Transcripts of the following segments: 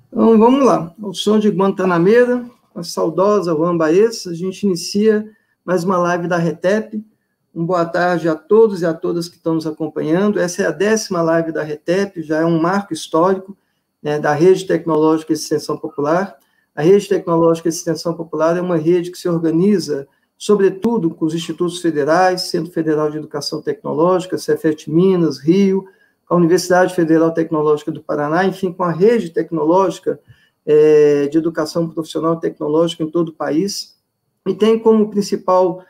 Então, vamos lá. Ao som de Guantanameira, com a saudosa Juan Baez, a gente inicia mais uma live da RETEP. Boa tarde a todos e a todas que estão nos acompanhando. Essa é a 10ª live da RETEP, já é um marco histórico, né, da Rede Tecnológica de Extensão Popular. A Rede Tecnológica de Extensão Popular é uma rede que se organiza, sobretudo, com os institutos federais, Centro Federal de Educação Tecnológica, Cefet Minas, Rio, a Universidade Federal Tecnológica do Paraná, enfim, com a rede tecnológica de educação profissional e tecnológica em todo o país, e tem como principal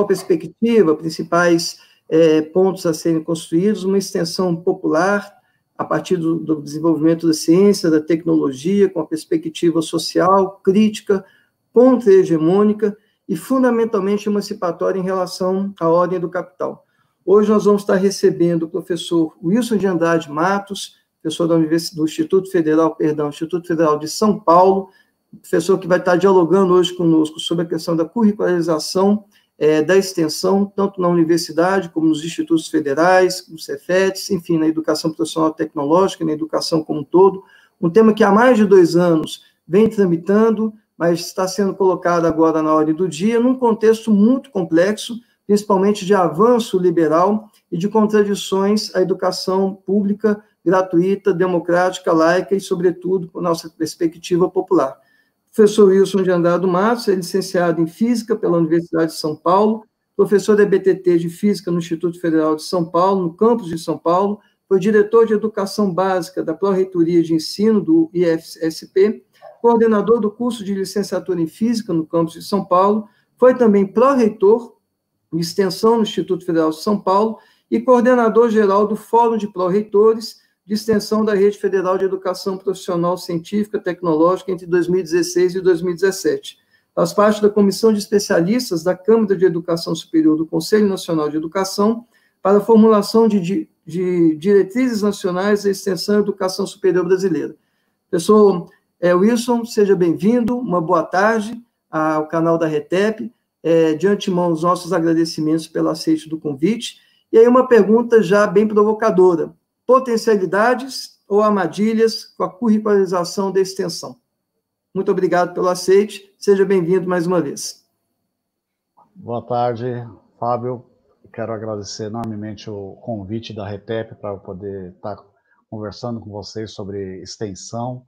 perspectiva, principais pontos a serem construídos, uma extensão popular, a partir do desenvolvimento da ciência, da tecnologia, com a perspectiva social, crítica, contra-hegemônica e fundamentalmente emancipatória em relação à ordem do capital. Hoje nós vamos estar recebendo o professor Wilson de Andrade Matos, professor do Instituto Federal de São Paulo, professor que vai estar dialogando hoje conosco sobre a questão da curricularização da extensão, tanto na universidade como nos institutos federais, nos Cefetes, enfim, na educação profissional tecnológica, na educação como um todo, um tema que há mais de 2 anos vem tramitando, mas está sendo colocado agora na ordem do dia, num contexto muito complexo, principalmente de avanço liberal e de contradições à educação pública, gratuita, democrática, laica e, sobretudo, com nossa perspectiva popular. Professor Wilson de Andrade Matos é licenciado em Física pela Universidade de São Paulo, professor da EBTT de Física no Instituto Federal de São Paulo, no campus de São Paulo, foi diretor de Educação Básica da Pró-Reitoria de Ensino do IFSP, coordenador do curso de licenciatura em Física no campus de São Paulo, foi também pró-reitor de Extensão no Instituto Federal de São Paulo e coordenador geral do Fórum de Pró-Reitores de Extensão da Rede Federal de Educação Profissional Científica e Tecnológica entre 2016 e 2017. Faz parte da Comissão de Especialistas da Câmara de Educação Superior do Conselho Nacional de Educação para a formulação de diretrizes nacionais da extensão e educação superior brasileira. Professor Wilson, seja bem-vindo, uma boa tarde ao canal da RETEP. De antemão, os nossos agradecimentos pelo aceite do convite. E aí uma pergunta já bem provocadora. Potencialidades ou armadilhas com a curricularização da extensão? Muito obrigado pelo aceite, seja bem-vindo mais uma vez. Boa tarde, Fábio. Quero agradecer enormemente o convite da RETEP para eu poder estar conversando com vocês sobre extensão,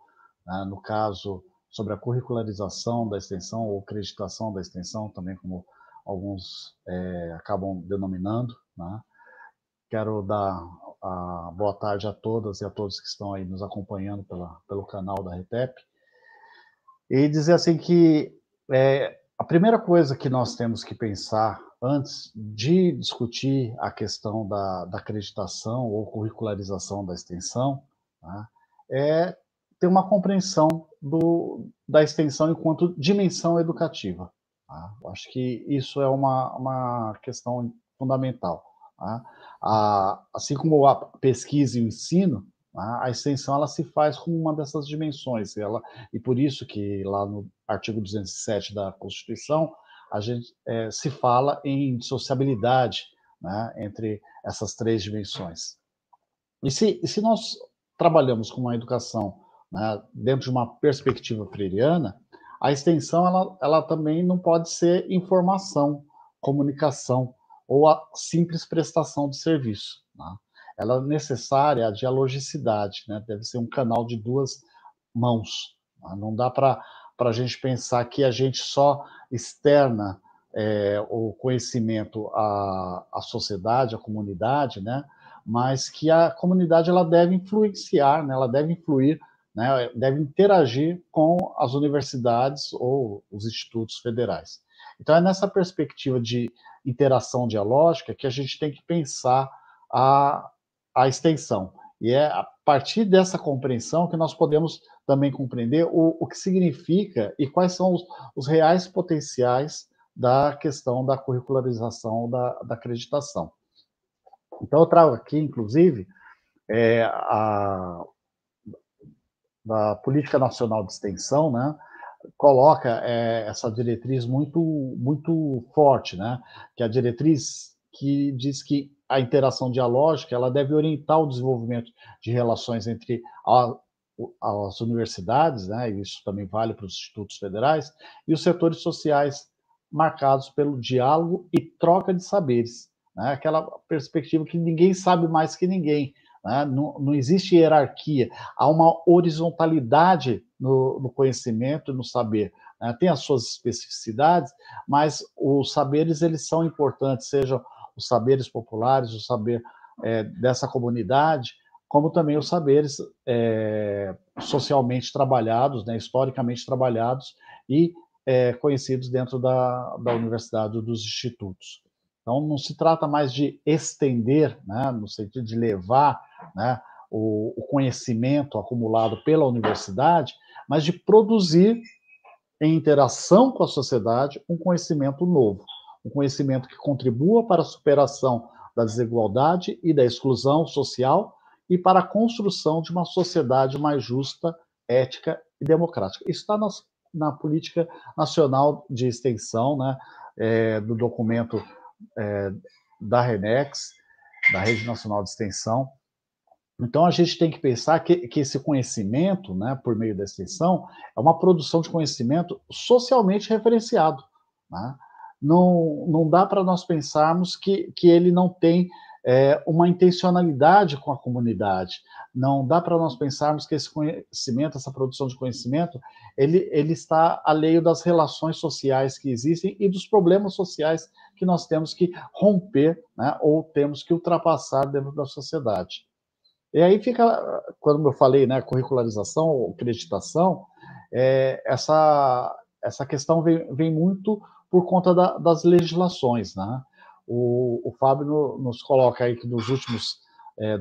né, no caso, sobre a curricularização da extensão ou acreditação da extensão, também como alguns acabam denominando, né? Quero dar a boa tarde a todas e a todos que estão aí nos acompanhando pelo canal da RETEP e dizer assim que a primeira coisa que nós temos que pensar antes de discutir a questão da acreditação ou curricularização da extensão, né, é ter uma compreensão da extensão enquanto dimensão educativa. Tá? Eu acho que isso é uma questão fundamental. Tá? Assim como a pesquisa e o ensino, tá? A extensão ela se faz com uma dessas dimensões. E por isso que lá no artigo 207 da Constituição, a gente se fala em sociabilidade, né, entre essas 3 dimensões. E se nós trabalhamos com uma educação, né, dentro de uma perspectiva freiriana, a extensão ela também não pode ser informação, comunicação ou a simples prestação de serviço. Né? Ela é necessária a dialogicidade, né? Deve ser um canal de 2 mãos. Né? Não dá para a gente pensar que a gente só externa o conhecimento à sociedade, à comunidade, né? Mas que a comunidade ela deve influenciar, né? Ela deve influir, né? Deve interagir com as universidades ou os institutos federais. Então, é nessa perspectiva de interação dialógica que a gente tem que pensar a extensão. E é a partir dessa compreensão que nós podemos também compreender o que significa e quais são os reais potenciais da questão da curricularização da acreditação. Então, eu trago aqui, inclusive, da Política Nacional de Extensão, né, coloca essa diretriz muito forte, né, que é a diretriz que diz que a interação dialógica ela deve orientar o desenvolvimento de relações entre as universidades, né, e isso também vale para os institutos federais, e os setores sociais, marcados pelo diálogo e troca de saberes, né, aquela perspectiva que ninguém sabe mais que ninguém, né, não existe hierarquia, há uma horizontalidade no conhecimento e no saber, né, tem as suas especificidades, mas os saberes eles são importantes, sejam os saberes populares, o saber dessa comunidade, como também os saberes socialmente trabalhados, né, historicamente trabalhados e conhecidos dentro da universidade ou dos institutos. Então, não se trata mais de estender, né, no sentido de levar, né, o conhecimento acumulado pela universidade, mas de produzir, em interação com a sociedade, um conhecimento novo, um conhecimento que contribua para a superação da desigualdade e da exclusão social e para a construção de uma sociedade mais justa, ética e democrática. Isso está na política nacional de extensão, né, do documento da RENEX, da Rede Nacional de Extensão. Então, a gente tem que pensar que esse conhecimento, né, por meio da extensão, é uma produção de conhecimento socialmente referenciado, né? Não dá para nós pensarmos que ele não tem uma intencionalidade com a comunidade. Não dá para nós pensarmos que esse conhecimento, essa produção de conhecimento, ele está alheio das relações sociais que existem e dos problemas sociais que nós temos que romper, né, ou temos que ultrapassar dentro da sociedade. E aí fica, quando eu falei, né, curricularização ou acreditação, essa questão vem muito por conta das legislações, né? O Fábio nos coloca aí que nos últimos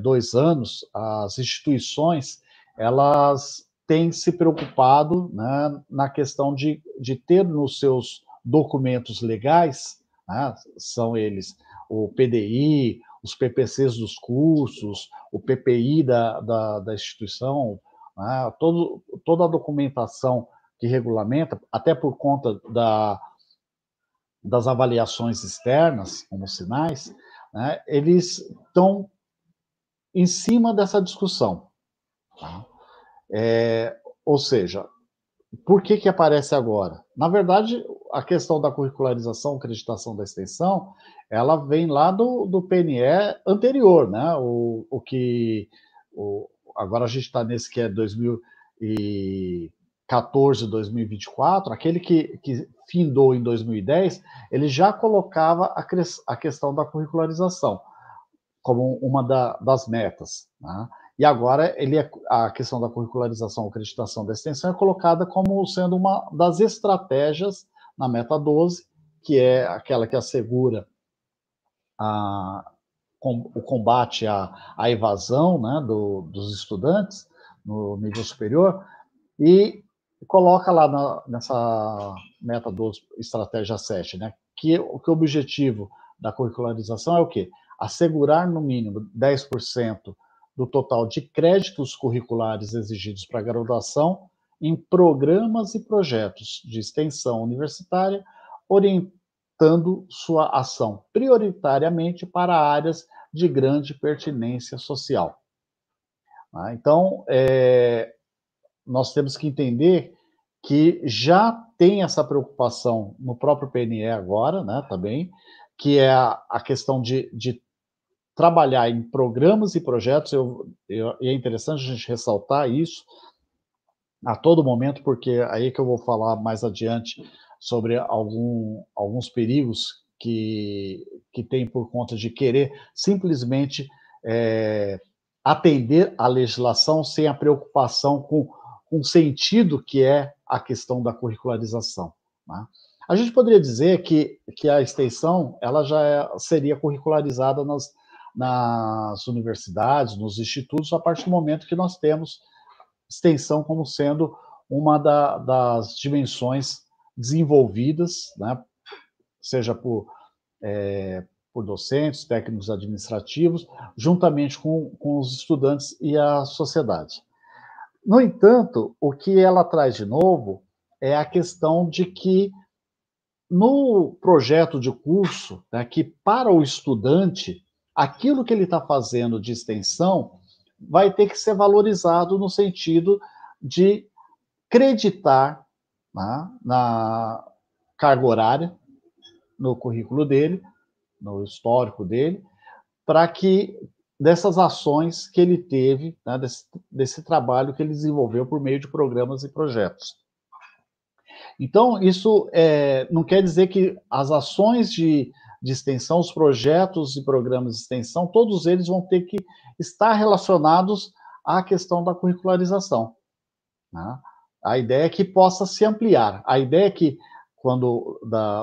2 anos, as instituições, elas têm se preocupado, né, na questão de ter nos seus documentos legais, né, são eles o PDI, os PPCs dos cursos, o PPI da instituição, né, toda a documentação que regulamenta, até por conta das avaliações externas, como sinais, né, eles estão em cima dessa discussão. Tá? Ou seja, por que aparece agora? Na verdade, a questão da curricularização, acreditação da extensão, ela vem lá do PNE anterior, né? Agora a gente está nesse que é 2014, 2024, aquele que findou em 2010, ele já colocava a questão da curricularização como uma das metas, né? E agora a questão da curricularização, acreditação da extensão é colocada como sendo uma das estratégias na meta 12, que é aquela que assegura o combate à evasão, né, dos estudantes no nível superior, e coloca lá nessa meta 12, estratégia 7, né, que o objetivo da curricularização é o quê? Assegurar no mínimo 10% do total de créditos curriculares exigidos para a graduação em programas e projetos de extensão universitária, orientando sua ação prioritariamente para áreas de grande pertinência social. Então, nós temos que entender que já tem essa preocupação no próprio PNE agora, né, também, que é a questão de trabalhar em programas e projetos, e é interessante a gente ressaltar isso a todo momento, porque aí que eu vou falar mais adiante sobre alguns perigos que tem por conta de querer simplesmente atender à legislação sem a preocupação com o sentido que é a questão da curricularização, né? A gente poderia dizer que a extensão ela já seria curricularizada nas universidades, nos institutos, a partir do momento que nós temos extensão como sendo uma das dimensões desenvolvidas, né, seja por docentes, técnicos administrativos, juntamente com os estudantes e a sociedade. No entanto, o que ela traz de novo é a questão de que no projeto de curso, né, que para o estudante, aquilo que ele está fazendo de extensão vai ter que ser valorizado no sentido de creditar, né, na carga horária, no currículo dele, no histórico dele, para que dessas ações que ele teve, né, desse trabalho que ele desenvolveu por meio de programas e projetos. Então, isso não quer dizer que as ações de extensão, os projetos e programas de extensão, todos eles vão ter que estar relacionados à questão da curricularização, né? A ideia é que possa se ampliar. A ideia é que, quando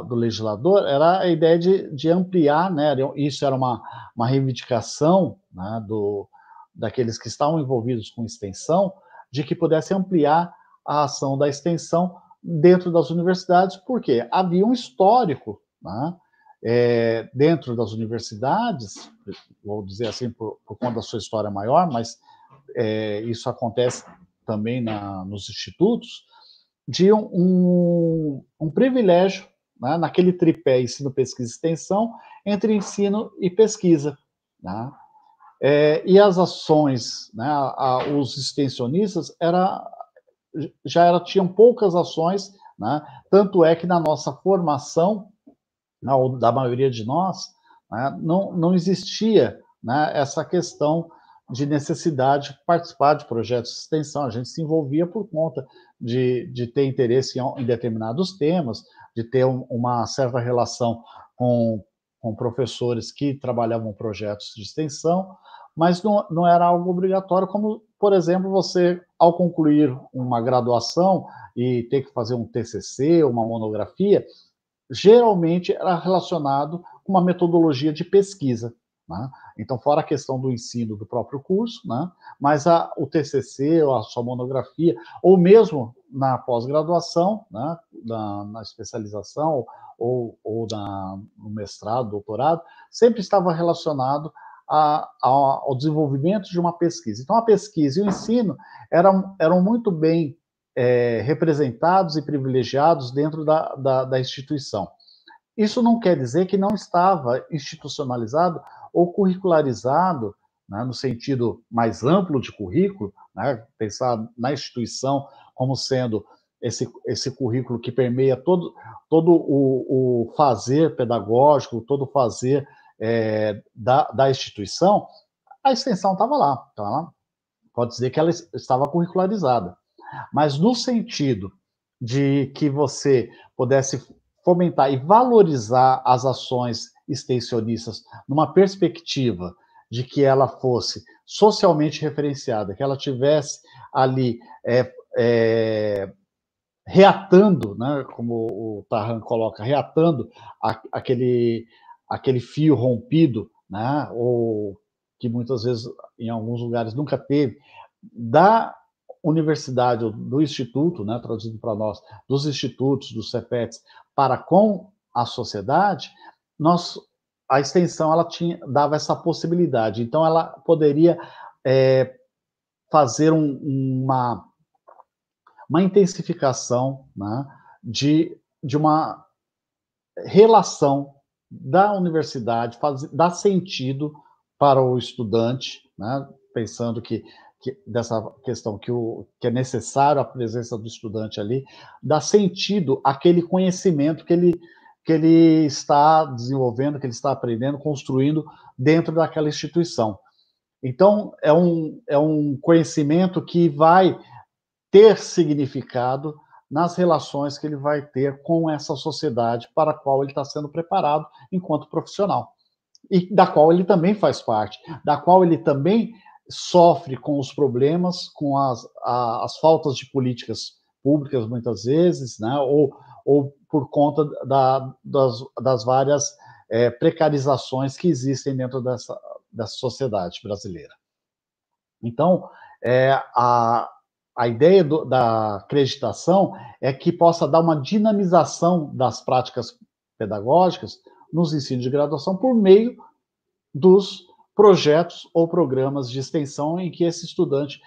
do legislador, era a ideia de ampliar, né? Isso era uma reivindicação, né, daqueles que estavam envolvidos com extensão, de que pudesse ampliar a ação da extensão dentro das universidades, porque havia um histórico, né, dentro das universidades, vou dizer assim, por conta da sua história maior, mas isso acontece também nos institutos, de um privilégio, né, naquele tripé ensino, pesquisa e extensão, entre ensino e pesquisa, né? E as ações, né, os extensionistas tinham poucas ações, né? Tanto é que na nossa formação, da maioria de nós, né, não existia, né, essa questão de necessidade de participar de projetos de extensão. A gente se envolvia por conta de ter interesse em determinados temas, de ter uma certa relação com professores que trabalhavam projetos de extensão, mas não era algo obrigatório, como, por exemplo, você, ao concluir uma graduação e ter que fazer um TCC, uma monografia, geralmente era relacionado com uma metodologia de pesquisa, né? Então, fora a questão do ensino do próprio curso, né, mas o TCC, ou a sua monografia, ou mesmo na pós-graduação, né, na especialização, ou no mestrado, doutorado, sempre estava relacionado ao desenvolvimento de uma pesquisa. Então, a pesquisa e o ensino eram muito bem representados e privilegiados dentro da instituição. Isso não quer dizer que não estava institucionalizado ou curricularizado, né, no sentido mais amplo de currículo, né, pensar na instituição como sendo esse currículo que permeia todo o fazer pedagógico, todo o fazer da instituição. A extensão estava lá, pode dizer que ela estava curricularizada, mas no sentido de que você pudesse fomentar e valorizar as ações extensionistas numa perspectiva de que ela fosse socialmente referenciada, que ela tivesse ali reatando, né, como o Tarran coloca, reatando aquele fio rompido, né, ou que muitas vezes, em alguns lugares, nunca teve, da universidade, do instituto, né, traduzido para nós, dos institutos, dos CEPETs, para com a sociedade, a extensão ela dava essa possibilidade. Então, ela poderia fazer uma intensificação, né, de uma relação da universidade, dar sentido para o estudante, né, pensando que dessa questão que é necessário a presença do estudante ali, dá sentido àquele conhecimento que ele está desenvolvendo, que ele está aprendendo, construindo dentro daquela instituição. Então, é um conhecimento que vai ter significado nas relações que ele vai ter com essa sociedade para a qual ele está sendo preparado enquanto profissional, e da qual ele também faz parte, da qual ele também sofre com os problemas, com as faltas de políticas públicas, muitas vezes, né, ou por conta das várias precarizações que existem dentro dessa sociedade brasileira. Então, a ideia da acreditação é que possa dar uma dinamização das práticas pedagógicas nos ensinos de graduação por meio dos projetos ou programas de extensão em que esse estudante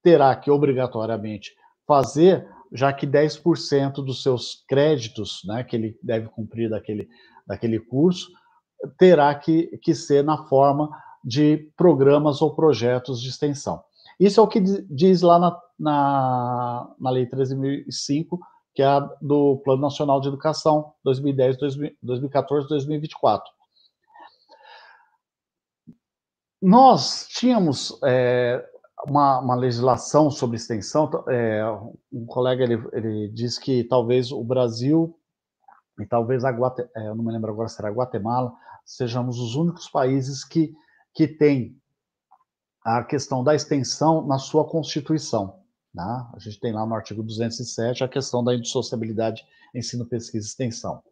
terá que, obrigatoriamente, fazer já que 10% dos seus créditos, né, que ele deve cumprir daquele curso, terá que ser na forma de programas ou projetos de extensão. Isso é o que diz lá na Lei 13.005, que é a do Plano Nacional de Educação 2010, 2014, 2024. Nós tínhamos uma legislação sobre extensão. Um colega ele disse que talvez o Brasil e talvez eu não me lembro agora se era Guatemala, sejamos os únicos países que tem a questão da extensão na sua Constituição. Né? A gente tem lá no artigo 207 a questão da indissociabilidade ensino, pesquisa e extensão.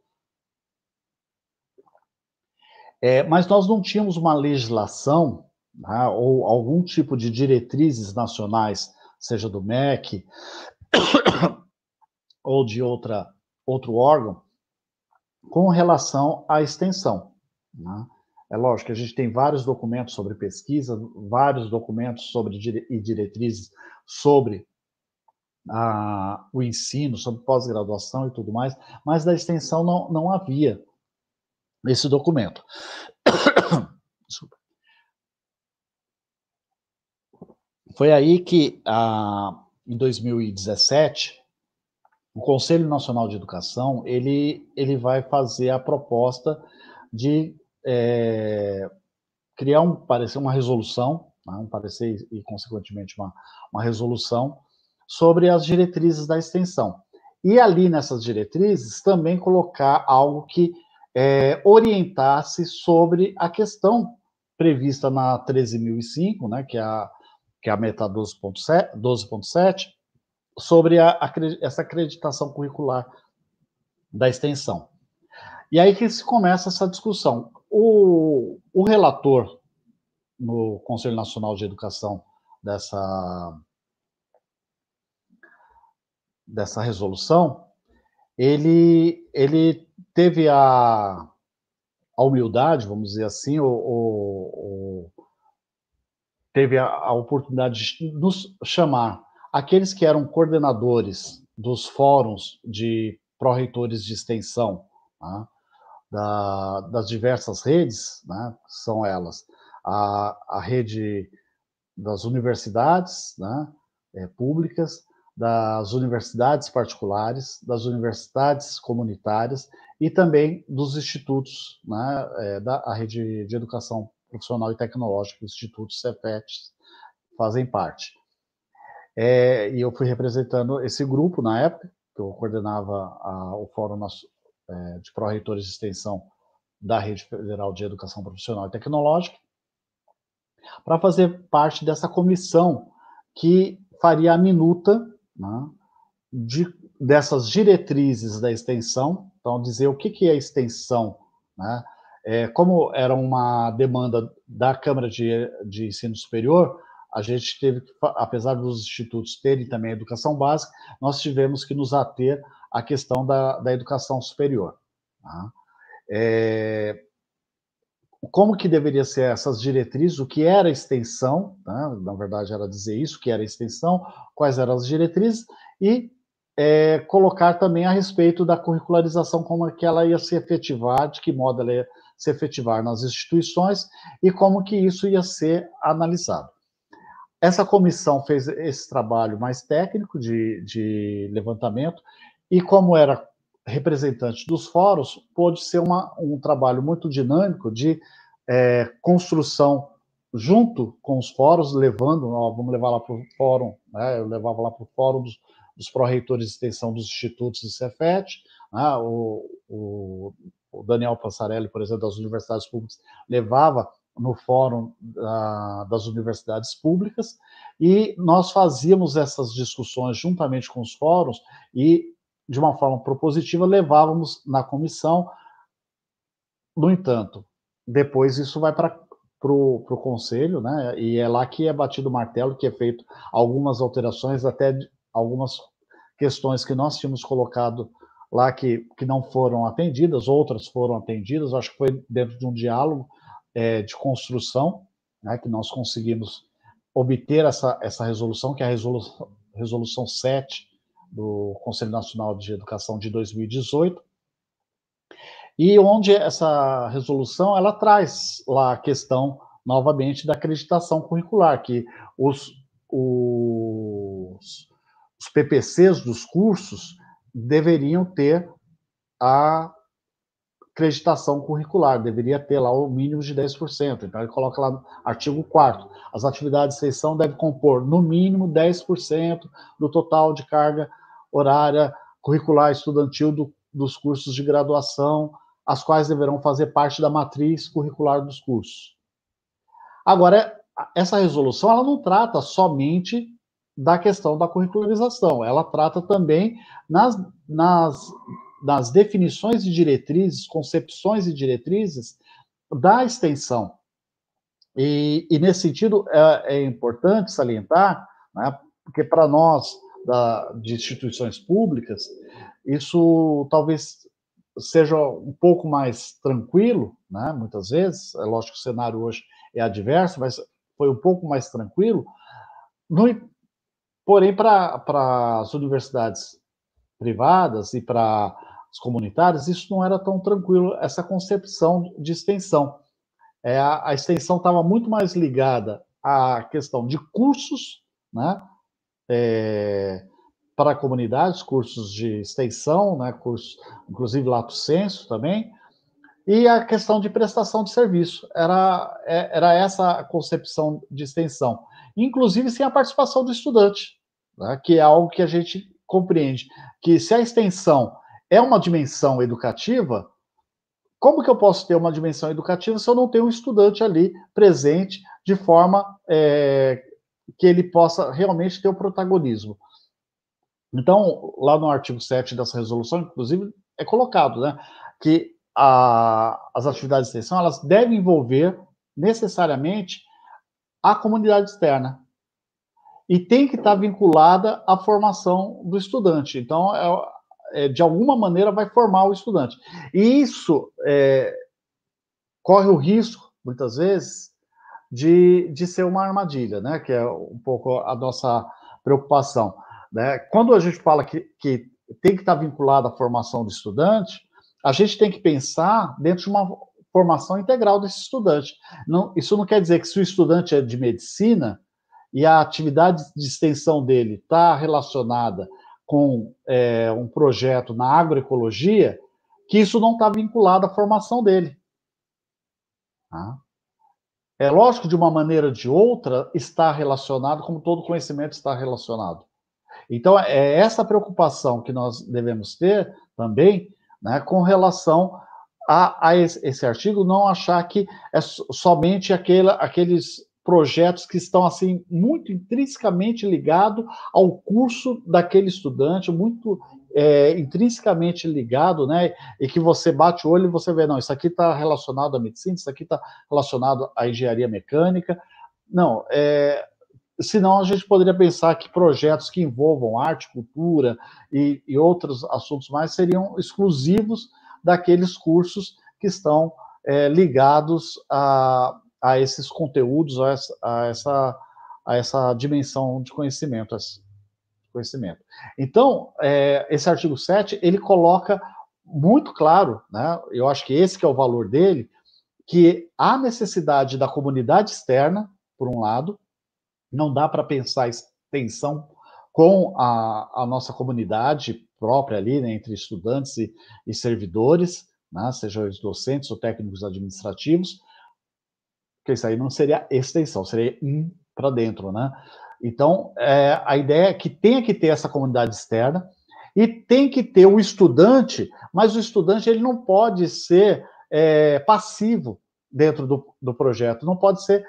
Mas nós não tínhamos uma legislação, né, ou algum tipo de diretrizes nacionais, seja do MEC ou de outro órgão, com relação à extensão. Né? É lógico que a gente tem vários documentos sobre pesquisa, vários documentos e diretrizes sobre o ensino, sobre pós-graduação e tudo mais, mas da extensão não havia esse documento. Desculpa. Foi aí que, em 2017, o Conselho Nacional de Educação ele vai fazer a proposta de criar uma resolução, né, um parecer e, consequentemente, uma resolução sobre as diretrizes da extensão. E ali, nessas diretrizes, também colocar algo que orientasse sobre a questão prevista na 13.005, né, que é a meta 12.7, sobre essa acreditação curricular da extensão. E aí que se começa essa discussão. O relator no Conselho Nacional de Educação dessa resolução, ele teve a humildade, vamos dizer assim, teve a oportunidade de nos chamar aqueles que eram coordenadores dos fóruns de pró-reitores de extensão, né, das diversas redes, né, são elas a rede das universidades, né, públicas, das universidades particulares, das universidades comunitárias e também dos institutos, né, a rede de educação profissional e tecnológica, os institutos CEPET fazem parte. E eu fui representando esse grupo na época, que eu coordenava o Fórum de Pró-Reitores de Extensão da Rede Federal de Educação Profissional e Tecnológica, para fazer parte dessa comissão que faria a minuta, né, dessas diretrizes da extensão. Então, dizer o que é extensão, né? Como era uma demanda da Câmara de Ensino Superior, a gente teve que, apesar dos institutos terem também a educação básica, nós tivemos que nos ater à questão da educação superior. Tá? Como que deveria ser essas diretrizes, o que era extensão, né? Na verdade era dizer isso, o que era extensão, quais eram as diretrizes, e colocar também a respeito da curricularização, como é que ela ia se efetivar, de que modo ela ia se efetivar nas instituições, e como que isso ia ser analisado. Essa comissão fez esse trabalho mais técnico de levantamento, e como era representante dos fóruns, pôde ser um trabalho muito dinâmico de construção junto com os fóruns, vamos levar lá para o fórum, né, eu levava lá para o fórum dos pró-reitores de extensão dos institutos de Cefet, né, o Daniel Passarelli, por exemplo, das universidades públicas, levava no fórum das universidades públicas, e nós fazíamos essas discussões juntamente com os fóruns e, de uma forma propositiva, levávamos na comissão. No entanto, depois isso vai para o conselho, né, e é lá que é batido o martelo, que é feito algumas alterações, até algumas questões que nós tínhamos colocado lá que não foram atendidas, outras foram atendidas. Acho que foi dentro de um diálogo de construção, né, que nós conseguimos obter essa resolução, que é a resolução 7 do Conselho Nacional de Educação de 2018, e onde essa resolução ela traz lá a questão, novamente, da acreditação curricular, que os PPCs dos cursos deveriam ter a acreditação curricular, deveria ter lá o mínimo de 10%. Então, ele coloca lá no artigo 4º, as atividades de extensão devem compor, no mínimo, 10% do total de carga horária curricular estudantil dos cursos de graduação, as quais deverão fazer parte da matriz curricular dos cursos. Agora, essa resolução ela não trata somente da questão da curricularização, ela trata também nas definições de diretrizes, concepções e diretrizes da extensão. E nesse sentido, é importante salientar, né, porque para nós, de instituições públicas, isso talvez seja um pouco mais tranquilo, né, muitas vezes, é lógico que o cenário hoje é adverso, mas foi um pouco mais tranquilo, porém, para as universidades privadas e para as comunitárias, isso não era tão tranquilo, essa concepção de extensão. A extensão estava muito mais ligada à questão de cursos, né, para comunidades, cursos de extensão, né, cursos, inclusive lato sensu também, e a questão de prestação de serviço. Era essa a concepção de extensão. Inclusive sem a participação do estudante, né, que é algo que a gente compreende, que se a extensão é uma dimensão educativa, como que eu posso ter uma dimensão educativa se eu não tenho um estudante ali presente de forma que ele possa realmente ter o protagonismo? Então, lá no artigo 7º dessa resolução, inclusive, é colocado, né, que as atividades de extensão, elas devem envolver necessariamente a comunidade externa e tem que estar vinculada à formação do estudante. Então, de alguma maneira, vai formar o estudante. E isso corre o risco, muitas vezes, de ser uma armadilha, né, que é um pouco a nossa preocupação, né? Quando a gente fala que tem que estar vinculado à formação do estudante, a gente tem que pensar dentro de uma formação integral desse estudante. Isso não quer dizer que se o estudante é de medicina e a atividade de extensão dele está relacionada com um projeto na agroecologia, que isso não está vinculado à formação dele. Tá? É lógico que de uma maneira ou de outra está relacionado, como todo conhecimento está relacionado. Então, é essa preocupação que nós devemos ter também, né, com relação a esse artigo, não achar que é somente aqueles projetos que estão assim muito intrinsecamente ligados ao curso daquele estudante, muito intrinsecamente ligado, né? E que você bate o olho e você vê, não, isso aqui está relacionado à medicina, isso aqui está relacionado à engenharia mecânica. Não, senão a gente poderia pensar que projetos que envolvam arte, cultura e outros assuntos mais seriam exclusivos daqueles cursos que estão ligados a esses conteúdos, a essa dimensão de conhecimento. Então, esse artigo 7, ele coloca muito claro, né, eu acho que esse que é o valor dele, que há necessidade da comunidade externa, por um lado, não dá para pensar extensão com a nossa comunidade própria ali, né, entre estudantes e servidores, né, sejam os docentes ou técnicos administrativos, porque isso aí não seria extensão, seria para dentro, né? Então, a ideia é que tenha que ter essa comunidade externa e tem que ter o estudante, mas o estudante ele não pode ser passivo dentro do projeto, não pode ser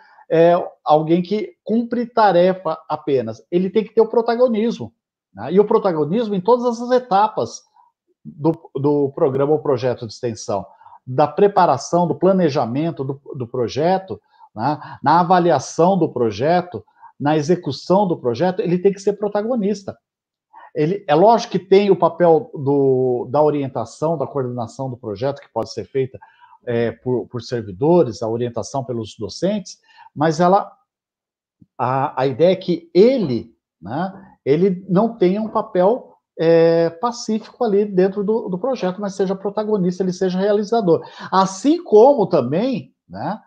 alguém que cumpre tarefa apenas. Ele tem que ter o protagonismo, né? E o protagonismo em todas as etapas do programa ou projeto de extensão, da preparação, do planejamento do projeto, né? Na avaliação do projeto, na execução do projeto, ele tem que ser protagonista. É lógico que tem o papel da orientação, da coordenação do projeto, que pode ser feita por servidores, a orientação pelos docentes, mas a ideia é que ele, né, ele não tenha um papel pacífico ali dentro do projeto, mas seja protagonista, ele seja realizador. Assim como também, né,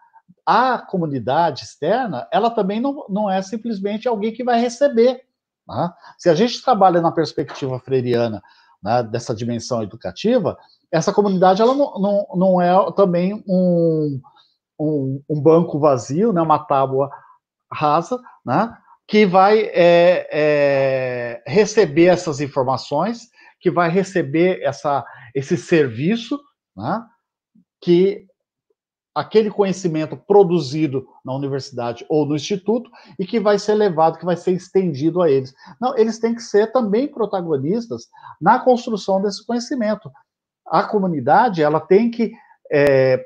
a comunidade externa, ela também não é simplesmente alguém que vai receber. Né? Se a gente trabalha na perspectiva freiriana, né, dessa dimensão educativa, essa comunidade ela não é também um banco vazio, né, uma tábua rasa, né, que vai receber essas informações, que vai receber esse serviço, né, que aquele conhecimento produzido na universidade ou no instituto e que vai ser levado, que vai ser estendido a eles. Não, eles têm que ser também protagonistas na construção desse conhecimento. A comunidade, ela tem que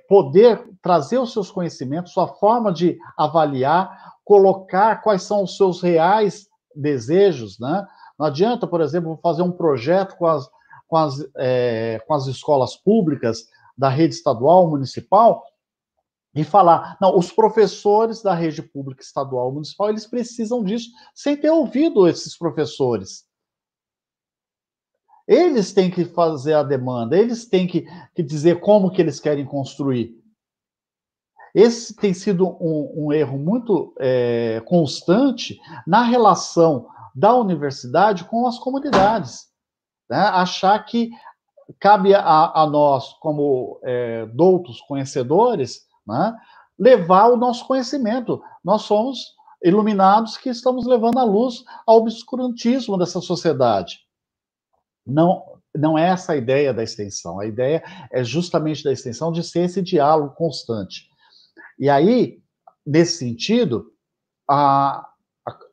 poder trazer os seus conhecimentos, sua forma de avaliar, colocar quais são os seus reais desejos, né? Não adianta, por exemplo, fazer um projeto com as escolas públicas da rede estadual, municipal, e falar, não, os professores da rede pública estadual, municipal, eles precisam disso, sem ter ouvido esses professores. Eles têm que fazer a demanda, eles têm que dizer como que eles querem construir. Esse tem sido um erro muito constante na relação da universidade com as comunidades. Né? Achar que cabe a nós, como doutos conhecedores, né, levar o nosso conhecimento. Nós somos iluminados que estamos levando à luz ao obscurantismo dessa sociedade. Não é essa a ideia da extensão. A ideia é justamente da extensão de ser esse diálogo constante. E aí, nesse sentido, a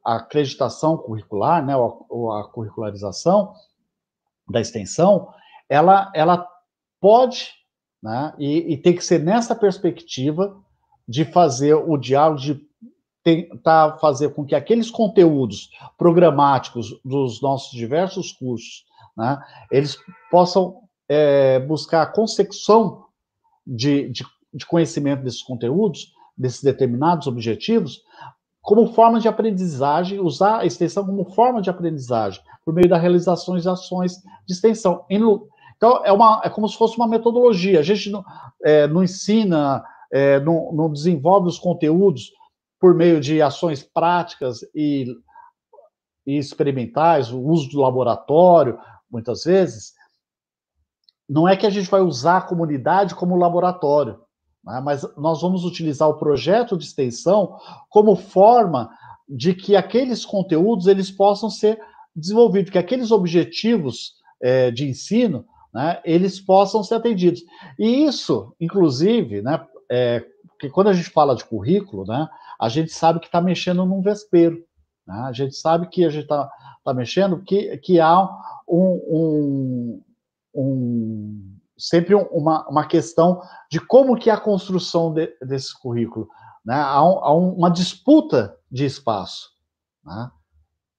acreditação curricular, né, ou a curricularização da extensão, ela pode, né, e tem que ser nessa perspectiva de fazer o diálogo, de tentar fazer com que aqueles conteúdos programáticos dos nossos diversos cursos, né, eles possam buscar a consecução de conhecimento desses conteúdos, desses determinados objetivos, como forma de aprendizagem, usar a extensão como forma de aprendizagem, por meio da realização de ações de extensão. Então, é como se fosse uma metodologia. A gente não ensina, não desenvolve os conteúdos por meio de ações práticas e experimentais, o uso do laboratório, muitas vezes. Não é que a gente vai usar a comunidade como laboratório, né? Mas nós vamos utilizar o projeto de extensão como forma de que aqueles conteúdos eles possam ser desenvolvidos, que aqueles objetivos de ensino, né, eles possam ser atendidos. E isso, inclusive, né, porque quando a gente fala de currículo, né, a gente sabe que está mexendo num vespeiro. Né? A gente sabe que a gente está mexendo, que há sempre uma questão de como que é a construção desse currículo. Né? Há uma disputa de espaço. Né?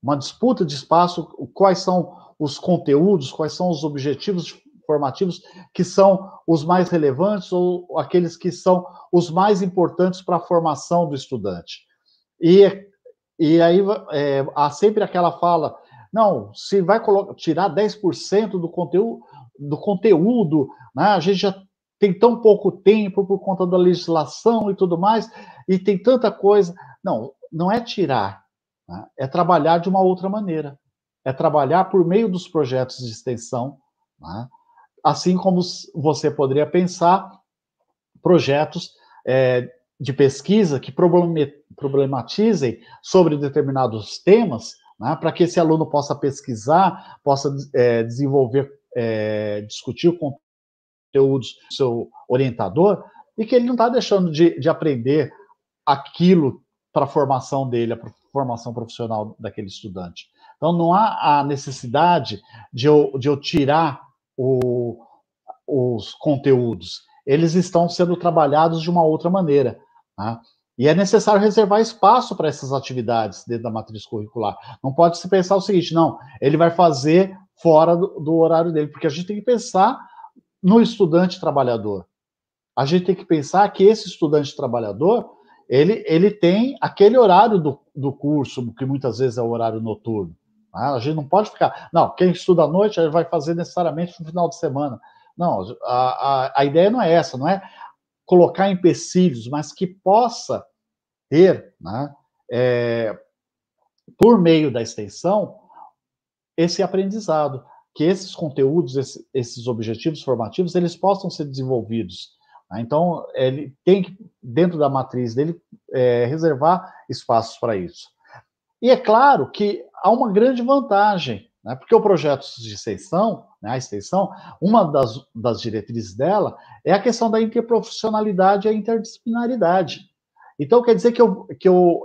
Uma disputa de espaço, quais são os conteúdos, quais são os objetivos formativos que são os mais relevantes ou aqueles que são os mais importantes para a formação do estudante. E aí há sempre aquela fala, não, se vai tirar 10% do conteúdo, né? A gente já tem tão pouco tempo por conta da legislação e tudo mais, e tem tanta coisa. Não é tirar, né? É trabalhar de uma outra maneira. É trabalhar por meio dos projetos de extensão, né? Assim como você poderia pensar projetos de pesquisa que problematizem sobre determinados temas, né, para que esse aluno possa pesquisar, possa desenvolver, discutir conteúdos do seu orientador, e que ele não está deixando de aprender aquilo para a formação dele, a formação profissional daquele estudante. Então, não há a necessidade de eu tirar os conteúdos. Eles estão sendo trabalhados de uma outra maneira. Tá? E é necessário reservar espaço para essas atividades dentro da matriz curricular. Não pode se pensar o seguinte, não, ele vai fazer fora do horário dele, porque a gente tem que pensar no estudante trabalhador. A gente tem que pensar que esse estudante trabalhador, ele tem aquele horário do curso, que muitas vezes é o horário noturno. A gente não pode ficar... Não, quem estuda à noite vai fazer necessariamente no final de semana. Não, a ideia não é essa, não é colocar empecilhos, mas que possa ter, né, por meio da extensão, esse aprendizado, que esses conteúdos, esses objetivos formativos, eles possam ser desenvolvidos. Né? Então, ele tem que, dentro da matriz dele, reservar espaços para isso. E é claro que há uma grande vantagem, né? Porque o projeto de extensão, né, a extensão, uma das diretrizes dela é a questão da interprofissionalidade e a interdisciplinaridade. Então, quer dizer que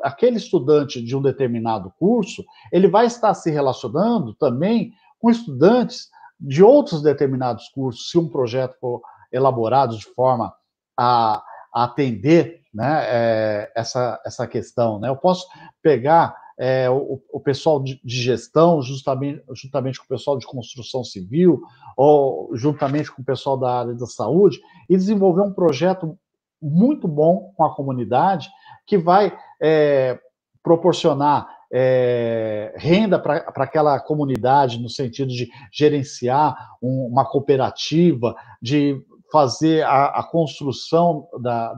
aquele estudante de um determinado curso, ele vai estar se relacionando também com estudantes de outros determinados cursos, se um projeto for elaborado de forma a atender, né, essa questão. Né? Eu posso pegar o pessoal de gestão, juntamente com o pessoal de construção civil, ou juntamente com o pessoal da área da saúde, e desenvolver um projeto muito bom com a comunidade, que vai proporcionar renda para aquela comunidade, no sentido de gerenciar uma cooperativa, de fazer a construção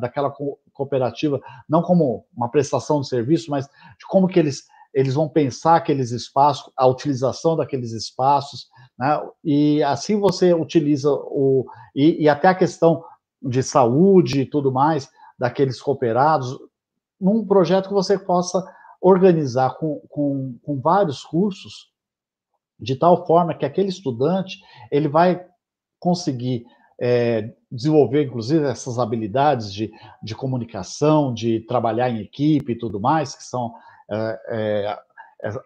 daquela cooperativa, não como uma prestação de serviço, mas de como que eles vão pensar aqueles espaços, a utilização daqueles espaços, né? E assim você utiliza e até a questão de saúde e tudo mais, daqueles cooperados, num projeto que você possa organizar com vários cursos, de tal forma que aquele estudante, ele vai conseguir desenvolver, inclusive, essas habilidades de comunicação, de trabalhar em equipe e tudo mais, que são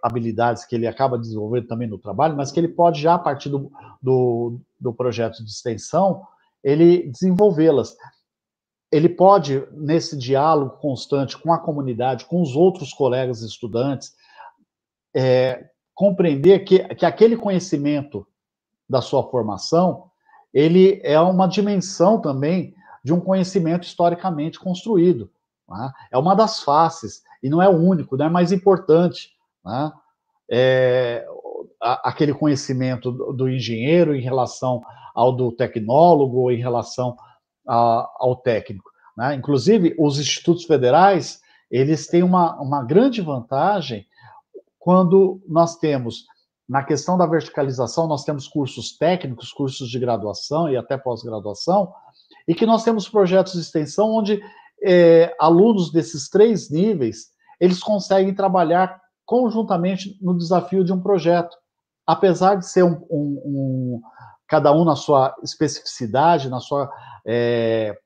habilidades que ele acaba desenvolvendo também no trabalho, mas que ele pode já, a partir do projeto de extensão, ele desenvolvê-las. Ele pode, nesse diálogo constante com a comunidade, com os outros colegas estudantes, compreender que aquele conhecimento da sua formação, ele é uma dimensão também de um conhecimento historicamente construído. Né? É uma das faces, e não é o único, não é mais importante. Né? Aquele conhecimento do engenheiro em relação ao do tecnólogo, ou em relação ao técnico. Né? Inclusive, os institutos federais, eles têm uma grande vantagem quando nós temos, na questão da verticalização, nós temos cursos técnicos, cursos de graduação e até pós-graduação, e que nós temos projetos de extensão onde alunos desses 3 níveis, eles conseguem trabalhar conjuntamente no desafio de um projeto, apesar de ser cada um na sua especificidade, na sua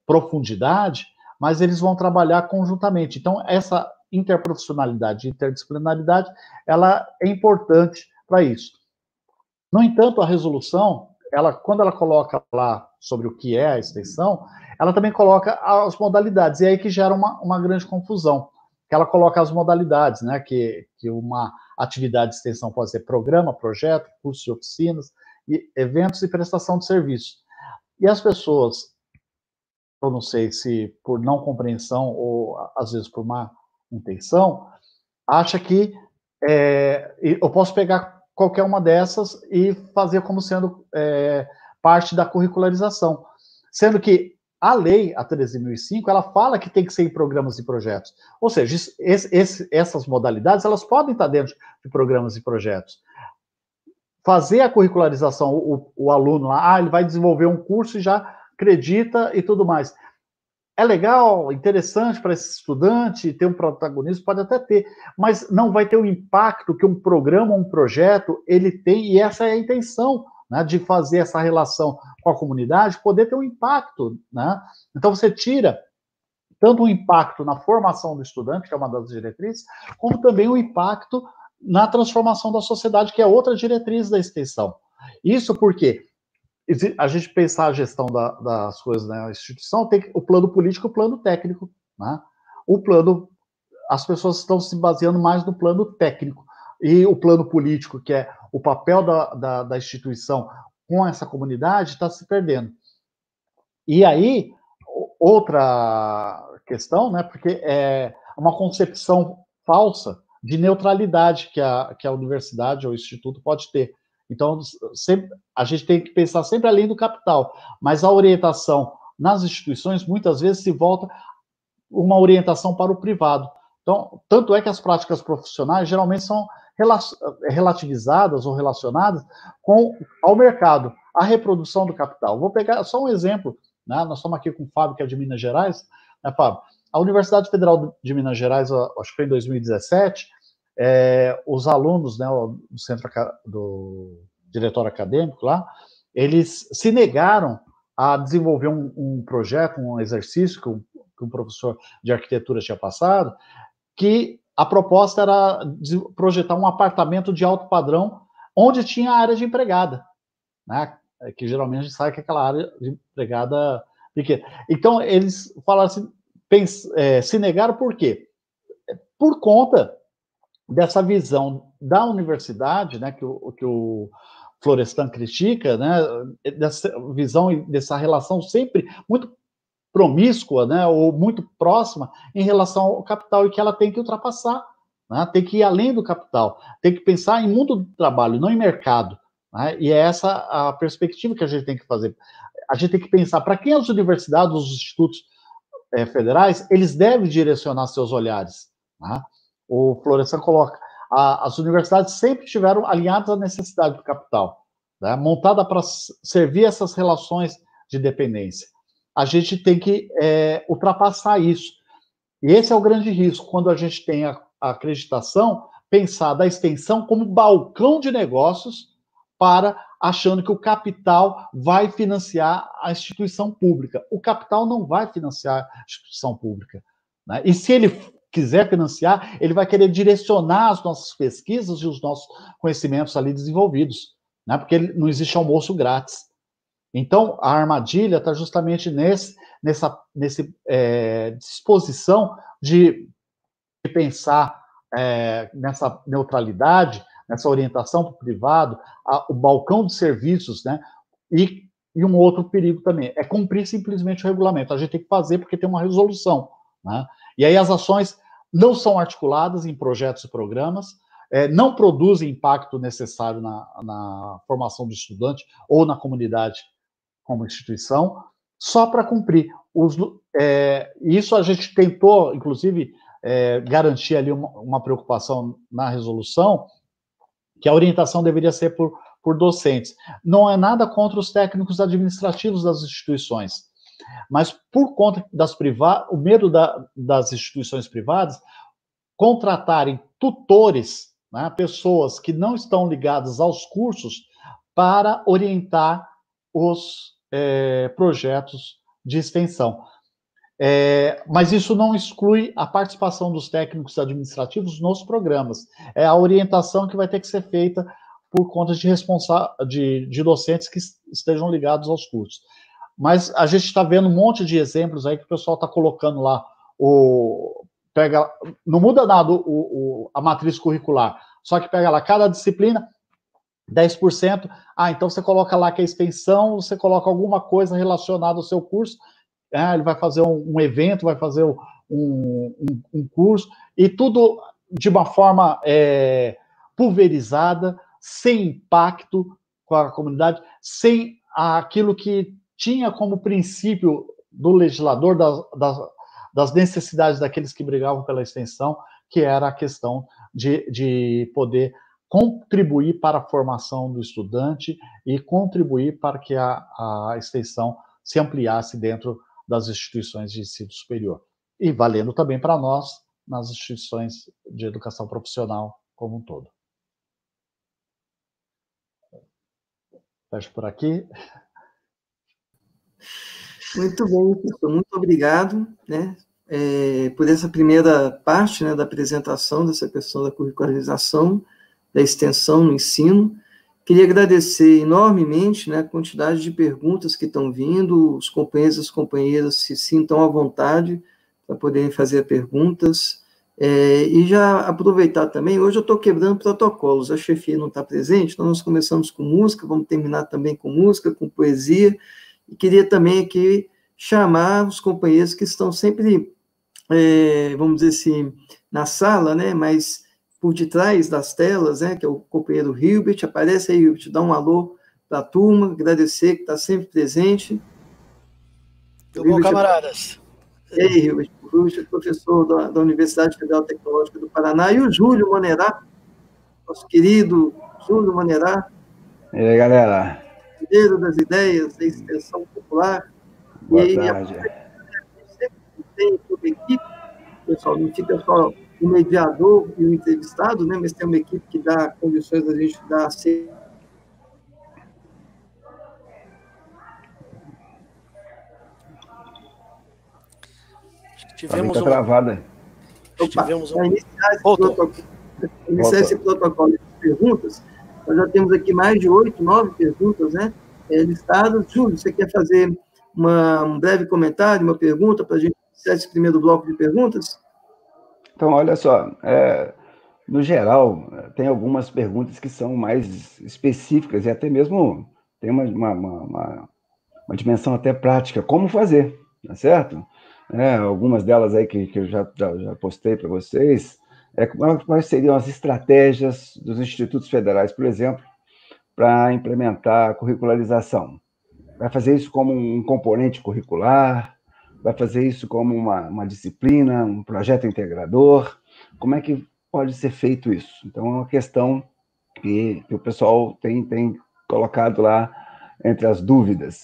profundidade, mas eles vão trabalhar conjuntamente. Então, essa interprofissionalidade e interdisciplinaridade, ela é importante para isso. No entanto, a resolução, quando ela coloca lá sobre o que é a extensão, ela também coloca as modalidades, e é aí que gera uma grande confusão, que ela coloca as modalidades, né, que uma atividade de extensão pode ser programa, projeto, cursos e oficinas, e eventos e prestação de serviços. E as pessoas, eu não sei se por não compreensão ou às vezes por má intenção, acha que eu posso pegar qualquer uma dessas e fazer como sendo parte da curricularização. Sendo que a lei, a 13.005, ela fala que tem que ser em programas e projetos. Ou seja, essas modalidades, elas podem estar dentro de programas e projetos. Fazer a curricularização, o aluno lá, ele vai desenvolver um curso e já acredita e tudo mais. É legal, interessante para esse estudante, ter um protagonismo, pode até ter, mas não vai ter o impacto que um programa, um projeto, ele tem, e essa é a intenção, né, de fazer essa relação com a comunidade, poder ter um impacto. Né? Então, você tira tanto o impacto na formação do estudante, que é uma das diretrizes, como também o impacto na transformação da sociedade, que é outra diretriz da extensão. Isso porque a gente pensar a gestão das coisas na instituição, tem o plano político e o plano técnico. Né? As pessoas estão se baseando mais no plano técnico, e o plano político, que é o papel da instituição com essa comunidade, está se perdendo. E aí, outra questão, né, porque é uma concepção falsa de neutralidade que a universidade ou o instituto pode ter. Então, a gente tem que pensar sempre além do capital, mas a orientação nas instituições, muitas vezes, se volta uma orientação para o privado. Então, tanto é que as práticas profissionais geralmente são relativizadas ou relacionadas ao mercado, à reprodução do capital. Vou pegar só um exemplo, né? Nós estamos aqui com o Fábio, que é de Minas Gerais, né, Fábio? A Universidade Federal de Minas Gerais, acho que foi em 2017, os alunos, né, do centro do diretório acadêmico lá, eles se negaram a desenvolver um projeto, um exercício que um professor de arquitetura tinha passado, que a proposta era projetar um apartamento de alto padrão onde tinha área de empregada, né? Que geralmente a gente sabe que é aquela área de empregada pequena. Então, eles falaram assim, se negaram por quê? Por conta dessa visão da universidade, né, que o Florestan critica, né, dessa visão e dessa relação sempre muito promíscua, né, ou muito próxima em relação ao capital, e que ela tem que ultrapassar, né, tem que ir além do capital, tem que pensar em mundo do trabalho, não em mercado, né, e é essa a perspectiva que a gente tem que fazer. A gente tem que pensar para quem as universidades, os institutos federais, eles devem direcionar seus olhares, né? O Florestan coloca, as universidades sempre estiveram alinhadas à necessidade do capital, né, montada para servir essas relações de dependência. A gente tem que ultrapassar isso. E esse é o grande risco, quando a gente tem a acreditação, pensar da extensão como balcão de negócios, achando que o capital vai financiar a instituição pública. O capital não vai financiar a instituição pública, né? E se ele quiser financiar, ele vai querer direcionar as nossas pesquisas e os nossos conhecimentos ali desenvolvidos, né? Porque não existe almoço grátis. Então, a armadilha está justamente nessa disposição de pensar nessa neutralidade, nessa orientação para o privado, o balcão de serviços, né? E um outro perigo também é cumprir simplesmente o regulamento. A gente tem que fazer porque tem uma resolução, né? E aí as ações não são articuladas em projetos e programas, não produzem impacto necessário na formação do estudante ou na comunidade como instituição, só para cumprir. Isso a gente tentou, inclusive, garantir ali uma preocupação na resolução, que a orientação deveria ser por docentes. Não é nada contra os técnicos administrativos das instituições, mas por conta o medo das instituições privadas contratarem tutores, né, pessoas que não estão ligadas aos cursos, para orientar os projetos de extensão. Mas isso não exclui a participação dos técnicos administrativos nos programas. É a orientação que vai ter que ser feita por conta de docentes que estejam ligados aos cursos. Mas a gente está vendo um monte de exemplos aí que o pessoal está colocando lá, não muda nada a matriz curricular, só que pega lá cada disciplina, 10%, então você coloca lá que é extensão, você coloca alguma coisa relacionada ao seu curso, ele vai fazer um evento, vai fazer um curso, e tudo de uma forma pulverizada, sem impacto com a comunidade, sem aquilo que tinha como princípio do legislador, das necessidades daqueles que brigavam pela extensão, que era a questão de poder contribuir para a formação do estudante e contribuir para que a extensão se ampliasse dentro das instituições de ensino superior. E valendo também para nós, nas instituições de educação profissional como um todo. Fecho por aqui. Muito bem, professor. Muito obrigado, né, por essa primeira parte, né, da apresentação dessa questão da curricularização, da extensão no ensino. Queria agradecer enormemente, né, a quantidade de perguntas que estão vindo, os companheiros e as companheiras se sintam à vontade para poderem fazer perguntas, e já aproveitar também, hoje eu estou quebrando protocolos, a chefia não está presente, então nós começamos com música, vamos terminar também com música, com poesia, e queria também aqui chamar os companheiros que estão sempre, vamos dizer assim, na sala, né, mas por detrás das telas, né, que é o companheiro Hilbert. Aparece aí, Hilbert, dá um alô para a turma, agradecer que está sempre presente. Tudo bom, camaradas? E aí, Hilbert, professor da Universidade Federal Tecnológica do Paraná, e o Júlio Monerá, nosso querido Júlio Monerá. E aí, galera? Líder das ideias da extensão popular. Boa tarde. Sempre tem toda a equipe, pessoal, não fica só o mediador e o entrevistado, né, mas tem uma equipe que dá condições da gente dar acesso. Tivemos uma travada. Para iniciar esse protocolo de perguntas, nós já temos aqui mais de 8, 9 perguntas, né, listadas. Júlio, você quer fazer um breve comentário, uma pergunta para a gente iniciar esse primeiro bloco de perguntas? Então, olha só, no geral, tem algumas perguntas que são mais específicas e até mesmo tem uma dimensão até prática. Como fazer, tá certo? Algumas delas aí que eu já postei para vocês, quais seriam as estratégias dos institutos federais, por exemplo, para implementar a curricularização? Vai fazer isso como um componente curricular? Vai fazer isso como uma disciplina, um projeto integrador? Como é que pode ser feito isso? Então, é uma questão que o pessoal tem colocado lá entre as dúvidas.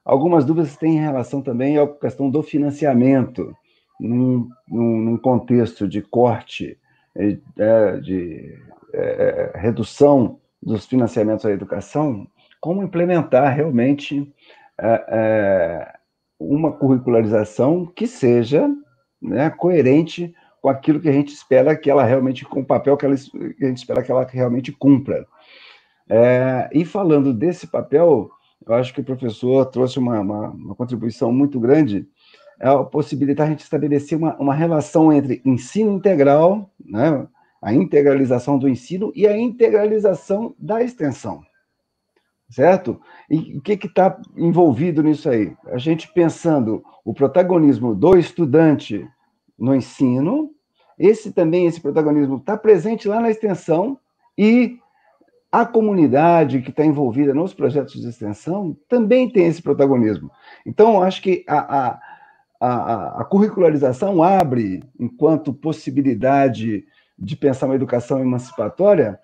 Algumas dúvidas têm relação também à questão do financiamento, num contexto de corte, de redução dos financiamentos à educação, como implementar realmente uma curricularização que seja, né, coerente com aquilo que a gente espera que ela realmente, com o papel que a gente espera que ela realmente cumpra. E falando desse papel, eu acho que o professor trouxe uma contribuição muito grande, possibilitar a gente estabelecer uma relação entre ensino integral, né, a integralização do ensino e a integralização da extensão, certo? E o que está envolvido nisso aí? A gente pensando o protagonismo do estudante no ensino, esse protagonismo está presente lá na extensão e a comunidade que está envolvida nos projetos de extensão também tem esse protagonismo. Então, acho que a curricularização abre, enquanto possibilidade de pensar uma educação emancipatória,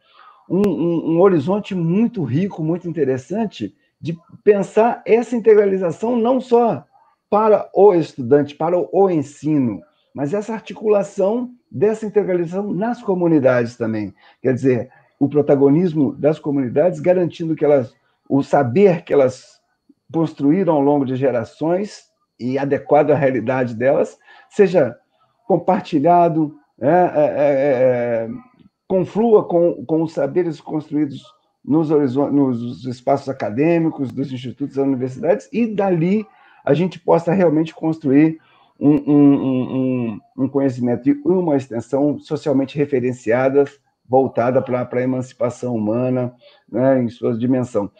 um horizonte muito rico, muito interessante, de pensar essa integralização não só para o estudante, para o ensino, mas essa articulação dessa integralização nas comunidades também. Quer dizer, o protagonismo das comunidades, garantindo que o saber que elas construíram ao longo de gerações e adequado à realidade delas, seja compartilhado, conflua com os saberes construídos nos espaços acadêmicos, dos institutos e universidades, e dali a gente possa realmente construir um conhecimento e uma extensão socialmente referenciadas, voltada para a emancipação humana, né, em sua dimensão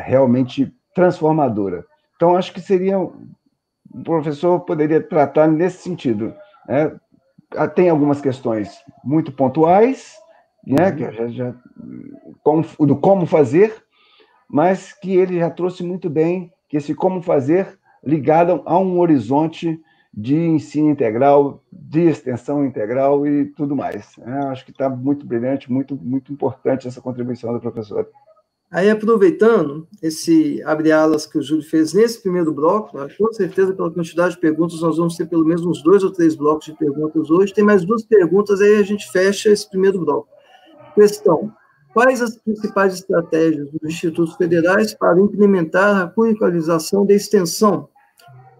realmente transformadora. Então, acho que o professor poderia tratar nesse sentido. Tem algumas questões muito pontuais, né, do como fazer, mas que ele já trouxe muito bem, que esse como fazer ligado a um horizonte de ensino integral, de extensão integral e tudo mais. Acho que está muito brilhante, muito, muito importante essa contribuição do professor. Aí, aproveitando esse abre-alas que o Júlio fez nesse primeiro bloco, com certeza, pela quantidade de perguntas, nós vamos ter pelo menos uns 2 ou 3 blocos de perguntas hoje. Tem mais 2 perguntas, aí a gente fecha esse primeiro bloco. Questão: quais as principais estratégias dos institutos federais para implementar a curricularização da extensão?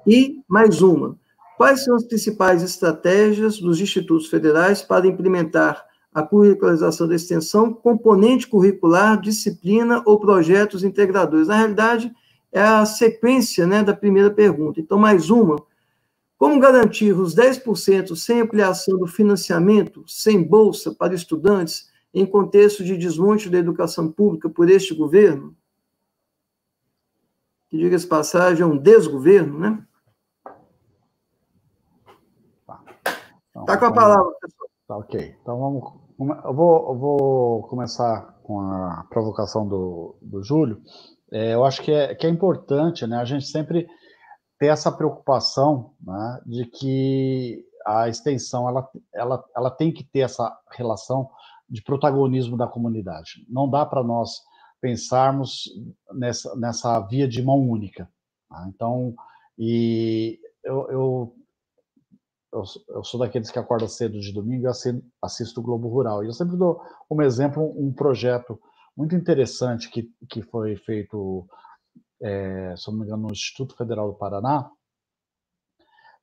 E, mais uma, quais são as principais estratégias dos institutos federais para implementar a curricularização da extensão, componente curricular, disciplina ou projetos integradores? Na realidade, é a sequência, né, da primeira pergunta. Então, mais uma: como garantir os 10% sem ampliação do financiamento, sem bolsa para estudantes, em contexto de desmonte da educação pública por este governo? Que, diga-se de passagem, é um desgoverno, né? Está com a palavra, professor. Tá, ok. Então eu vou começar com a provocação do Júlio. Eu acho que é importante, né, a gente sempre ter essa preocupação, né, de que a extensão ela tem que ter essa relação de protagonismo da comunidade. Não dá para nós pensarmos nessa via de mão única. Tá? Então, e eu sou daqueles que acorda cedo de domingo e assisto o Globo Rural. E eu sempre dou como exemplo um projeto muito interessante que foi feito, se não me engano, no Instituto Federal do Paraná,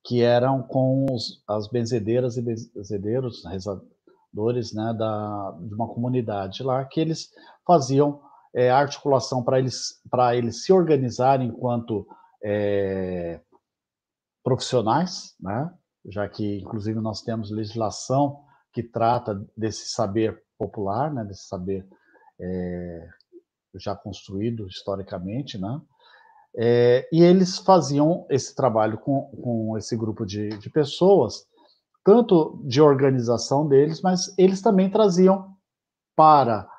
que eram com as benzedeiras e benzedeiros, rezadores, né, de uma comunidade lá, que eles faziam articulação para eles se organizarem enquanto profissionais, né, já que, inclusive, nós temos legislação que trata desse saber popular, né, desse saber já construído historicamente, né, e eles faziam esse trabalho com esse grupo de pessoas, tanto de organização deles, mas eles também traziam para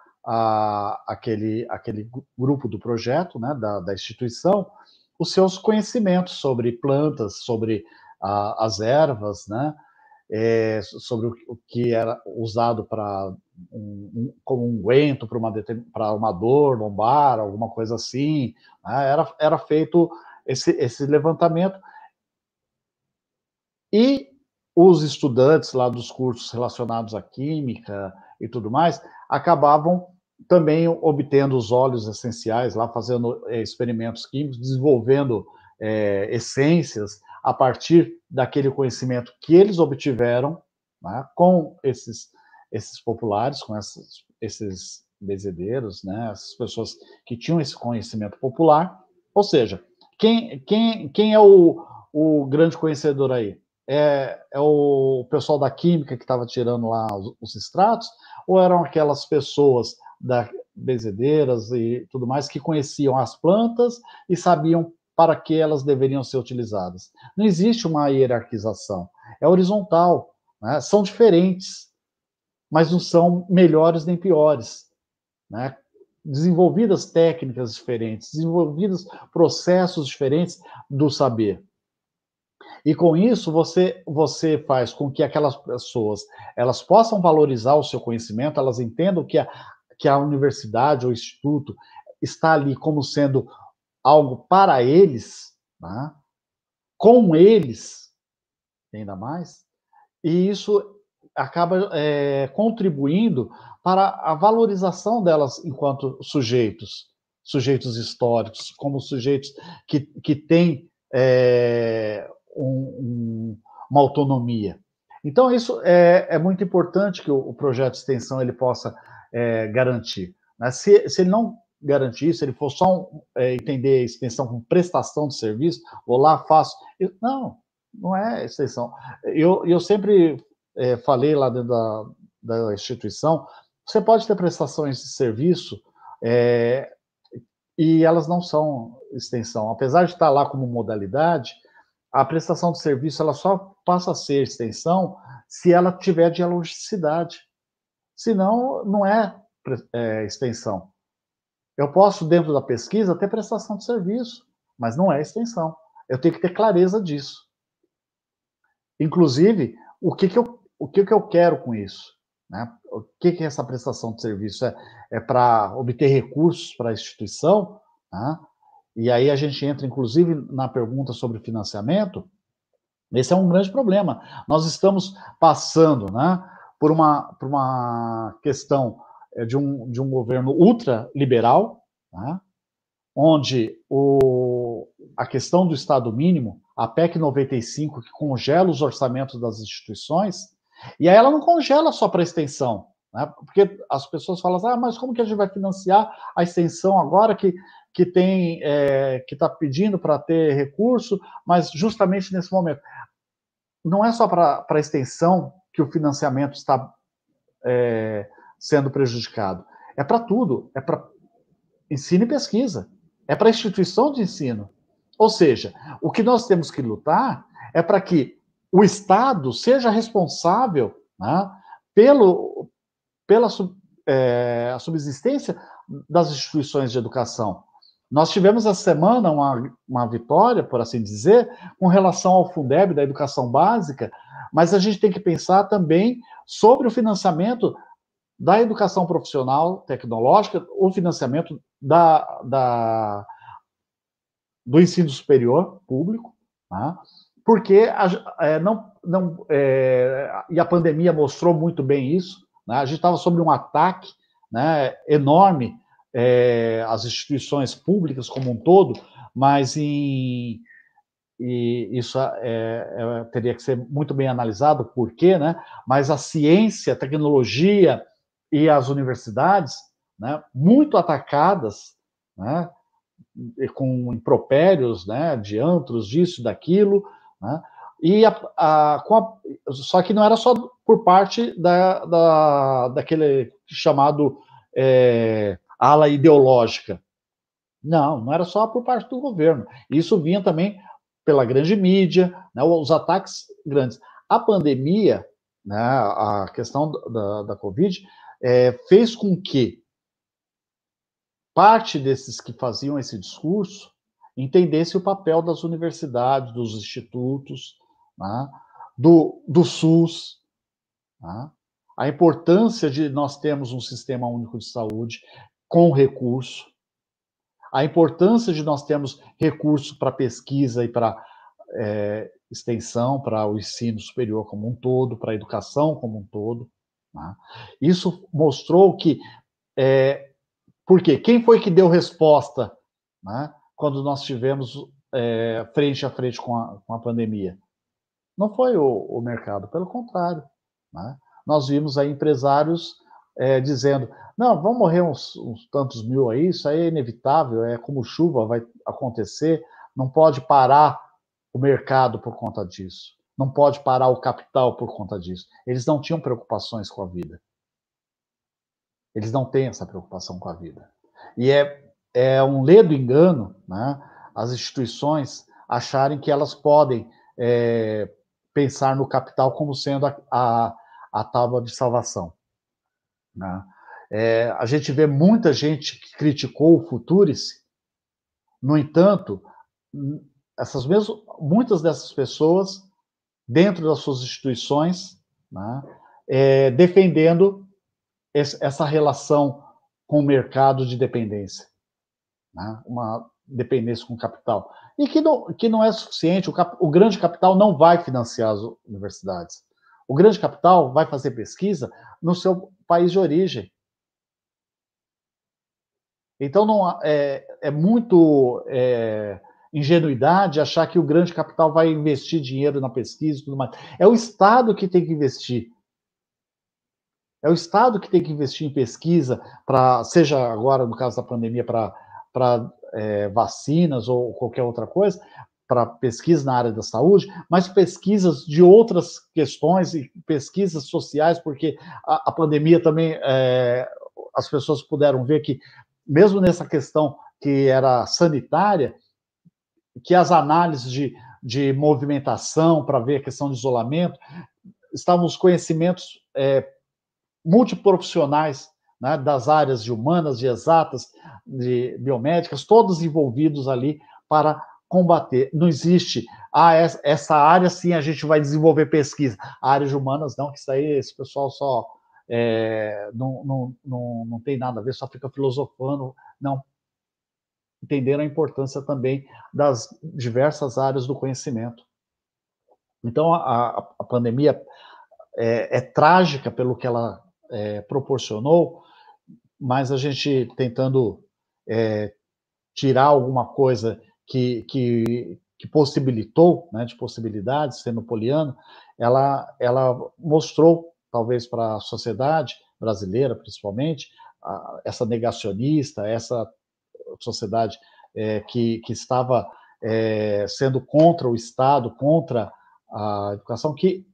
aquele grupo do projeto, né, da instituição, os seus conhecimentos sobre plantas, sobre as ervas, né, sobre o que era usado para como unguento para uma dor lombar, alguma coisa assim, né? Era feito esse levantamento, e os estudantes lá dos cursos relacionados à química e tudo mais acabavam também obtendo os óleos essenciais lá, fazendo experimentos químicos, desenvolvendo essências a partir daquele conhecimento que eles obtiveram, né, com esses populares, com esses benzedeiros, né, essas pessoas que tinham esse conhecimento popular. Ou seja, quem é o grande conhecedor aí? É o pessoal da química que estava tirando lá os extratos, ou eram aquelas pessoas da benzedeiras e tudo mais que conheciam as plantas e sabiam para que elas deveriam ser utilizadas? Não existe uma hierarquização, é horizontal, né? São diferentes, mas não são melhores nem piores, né? Desenvolvidas técnicas diferentes, desenvolvidos processos diferentes do saber. E com isso você faz com que aquelas pessoas elas possam valorizar o seu conhecimento, elas entendam que a universidade ou o instituto está ali como sendo algo para eles, né? Com eles, ainda mais, e isso acaba contribuindo para a valorização delas enquanto sujeitos históricos, como sujeitos que têm uma autonomia. Então, isso é muito importante que o projeto de extensão ele possa garantir. Né? Se ele não garantir isso, ele for só entender a extensão como prestação de serviço, vou lá, faço... Não é extensão. Eu sempre falei lá dentro da instituição, você pode ter prestações de serviço e elas não são extensão. Apesar de estar lá como modalidade, a prestação de serviço ela só passa a ser extensão se ela tiver dialogicidade. Senão, não é extensão. Eu posso, dentro da pesquisa, ter prestação de serviço, mas não é extensão. Eu tenho que ter clareza disso. Inclusive, o que eu quero com isso? Né? O que é essa prestação de serviço? É para obter recursos para a instituição? Né? E aí a gente entra, inclusive, na pergunta sobre financiamento. Esse é um grande problema. Nós estamos passando, né, por uma questão de um governo ultraliberal, né, onde a questão do Estado mínimo, a PEC 95, que congela os orçamentos das instituições, e aí ela não congela só para a extensão, né, porque as pessoas falam assim, mas como que a gente vai financiar a extensão agora que está pedindo para ter recurso, mas justamente nesse momento. Não é só para a extensão que o financiamento está sendo prejudicado. É para tudo. É para ensino e pesquisa. É para a instituição de ensino. Ou seja, o que nós temos que lutar é para que o Estado seja responsável, né, pela a subsistência das instituições de educação. Nós tivemos essa semana uma vitória, por assim dizer, com relação ao Fundeb, da educação básica, mas a gente tem que pensar também sobre o financiamento da educação profissional tecnológica, o financiamento do ensino superior público, tá? Porque e a pandemia mostrou muito bem isso, né? A gente estava sob um ataque, né, enorme, as instituições públicas como um todo, mas isso teria que ser muito bem analisado, por quê, né? Mas a ciência, a tecnologia e as universidades, né, muito atacadas, né, com impropérios, né, de antros, disso, daquilo, né, só que não era só por parte daquele chamado ala ideológica. Não era só por parte do governo. Isso vinha também pela grande mídia, né, os ataques grandes. A pandemia, né, a questão da Covid, fez com que parte desses que faziam esse discurso entendesse o papel das universidades, dos institutos, né, do SUS, né, a importância de nós termos um sistema único de saúde com recurso, a importância de nós termos recurso para pesquisa e para extensão, para o ensino superior como um todo, para a educação como um todo, né. Isso mostrou que por quê? Quem foi que deu resposta, né, quando nós tivemos frente a frente com a pandemia? Não foi o mercado, pelo contrário, né? Nós vimos aí empresários dizendo, não, vão morrer uns tantos mil aí, isso aí é inevitável, é como chuva, vai acontecer, não pode parar o mercado por conta disso, não pode parar o capital por conta disso. Eles não tinham preocupações com a vida. Eles não têm essa preocupação com a vida. E é um ledo engano, né, as instituições acharem que elas podem pensar no capital como sendo a tábua de salvação, né? A gente vê muita gente que criticou o Futurice, no entanto, muitas dessas pessoas, dentro das suas instituições, né, defendendo essa relação com o mercado de dependência, né? Uma dependência com o capital. E que não é suficiente, o grande capital não vai financiar as universidades. O grande capital vai fazer pesquisa no seu país de origem. Então, não é muito ingenuidade achar que o grande capital vai investir dinheiro na pesquisa e tudo mais. É o Estado que tem que investir. É o Estado que tem que investir em pesquisa, seja agora, no caso da pandemia, para vacinas ou qualquer outra coisa, para pesquisa na área da saúde, mas pesquisas de outras questões e pesquisas sociais, porque a pandemia também, as pessoas puderam ver que, mesmo nessa questão que era sanitária, que as análises de movimentação para ver a questão de isolamento, estavam os conhecimentos multiprofissionais, né, das áreas de humanas, de exatas, de biomédicas, todos envolvidos ali para combater. Não existe, essa área sim a gente vai desenvolver pesquisa. A área de humanas não, que isso aí esse pessoal só não tem nada a ver, só fica filosofando. Não. Entenderam a importância também das diversas áreas do conhecimento. Então, a pandemia é trágica pelo que ela proporcionou, mas a gente tentando tirar alguma coisa que possibilitou, né, de possibilidades, sendo poliana, ela mostrou, talvez para a sociedade brasileira, principalmente, essa negacionista, essa sociedade que estava sendo contra o Estado, contra a educação, que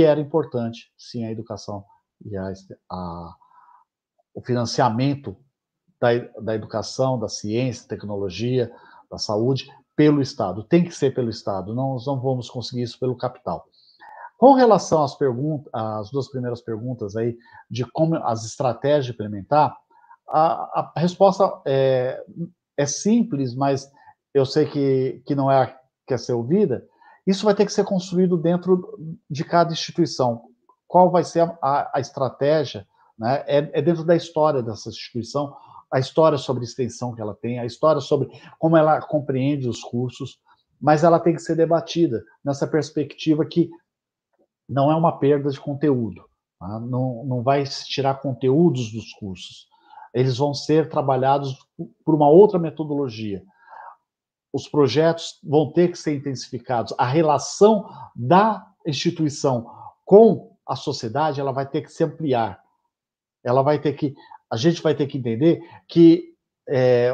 era importante, sim, a educação e o financiamento da educação, da ciência, tecnologia, da saúde, pelo Estado. Tem que ser pelo Estado, nós não vamos conseguir isso pelo capital. Com relação às perguntas, às duas primeiras perguntas aí, de como as estratégias de implementar, a resposta é simples, mas eu sei que não é a que quer ser ouvida. Isso vai ter que ser construído dentro de cada instituição. Qual vai ser a estratégia, né? É dentro da história dessa instituição, a história sobre a extensão que ela tem, a história sobre como ela compreende os cursos, mas ela tem que ser debatida nessa perspectiva que não é uma perda de conteúdo, tá? Não vai se tirar conteúdos dos cursos. Eles vão ser trabalhados por uma outra metodologia. Os projetos vão ter que ser intensificados. A relação da instituição com a sociedade, ela vai ter que se ampliar. A gente vai ter que entender que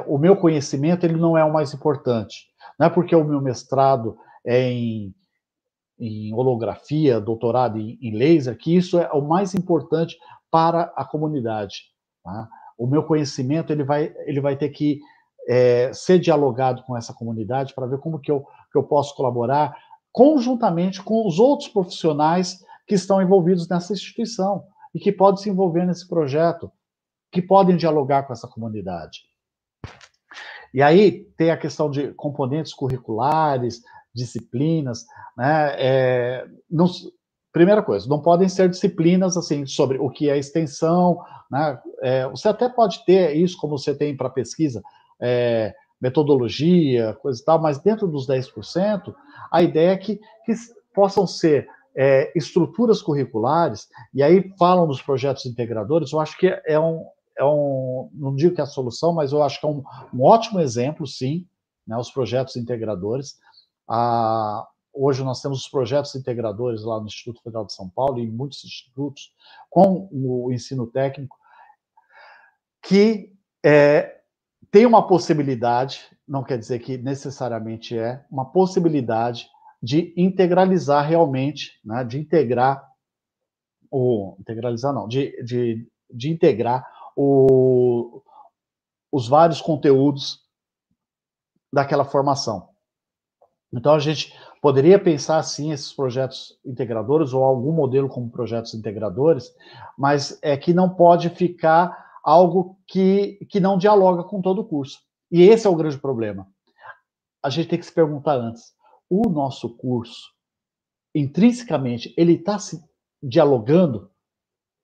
o meu conhecimento ele não é o mais importante. Não é porque o meu mestrado é em holografia, doutorado em laser, que isso é o mais importante para a comunidade. Tá? O meu conhecimento ele vai ter que ser dialogado com essa comunidade para ver como que eu posso colaborar conjuntamente com os outros profissionais que estão envolvidos nessa instituição e que podem se envolver nesse projeto, que podem dialogar com essa comunidade. E aí tem a questão de componentes curriculares, disciplinas, né? Primeira coisa, não podem ser disciplinas assim sobre o que é extensão, né? Você até pode ter isso como você tem para pesquisa, metodologia, coisa e tal, mas dentro dos 10%, a ideia é que possam ser estruturas curriculares, e aí falam dos projetos integradores. Eu acho que não digo que é a solução, mas eu acho que é um ótimo exemplo, sim, né, os projetos integradores. Hoje nós temos os projetos integradores lá no Instituto Federal de São Paulo e em muitos institutos, com o ensino técnico, que tem uma possibilidade, não quer dizer que necessariamente uma possibilidade de integralizar realmente, né, de integrar os vários conteúdos daquela formação. Então, a gente poderia pensar, sim, esses projetos integradores, ou algum modelo como projetos integradores, mas que não pode ficar algo que não dialoga com todo o curso. E esse é o grande problema. A gente tem que se perguntar antes, o nosso curso, intrinsecamente, ele está se dialogando?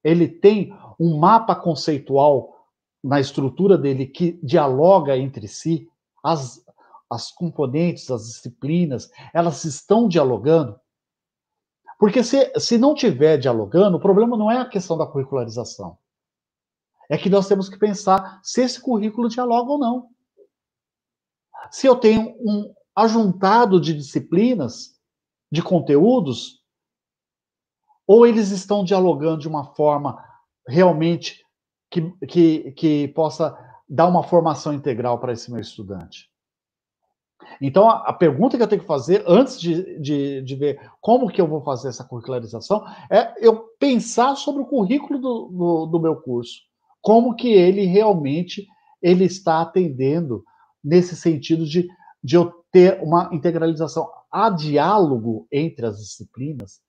Ele tem um mapa conceitual na estrutura dele que dialoga entre si? As componentes, as disciplinas, elas estão dialogando? Porque se não tiver dialogando, o problema não é a questão da curricularização. É que nós temos que pensar se esse currículo dialoga ou não. Se eu tenho um ajuntado de disciplinas, de conteúdos, ou eles estão dialogando de uma forma realmente que possa dar uma formação integral para esse meu estudante. Então, a pergunta que eu tenho que fazer, antes de ver como que eu vou fazer essa curricularização, é eu pensar sobre o currículo do meu curso. Como que ele realmente está atendendo nesse sentido de eu ter uma integralização. Há diálogo entre as disciplinas?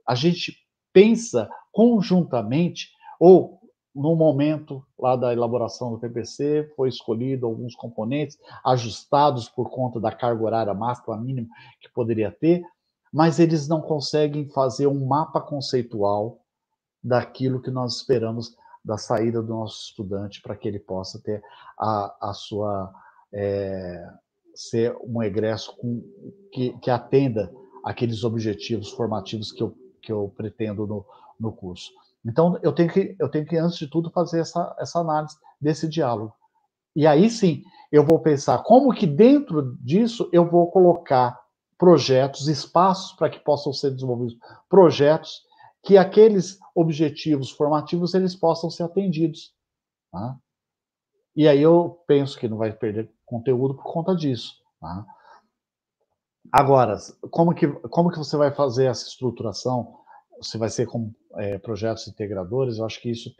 A gente pensa conjuntamente, ou no momento lá da elaboração do PPC, foi escolhido alguns componentes ajustados por conta da carga horária máxima, mínima que poderia ter, mas eles não conseguem fazer um mapa conceitual daquilo que nós esperamos da saída do nosso estudante para que ele possa ter a sua ser um egresso que atenda aqueles objetivos formativos que eu pretendo no curso. Então, eu tenho que, antes de tudo, fazer essa análise desse diálogo. E aí, sim, eu vou pensar como que dentro disso eu vou colocar projetos, espaços para que possam ser desenvolvidos projetos que aqueles objetivos formativos eles possam ser atendidos. Tá? E aí eu penso que não vai perder conteúdo por conta disso. Tá? Agora, como que você vai fazer essa estruturação? Se vai ser com projetos integradores, eu acho que isso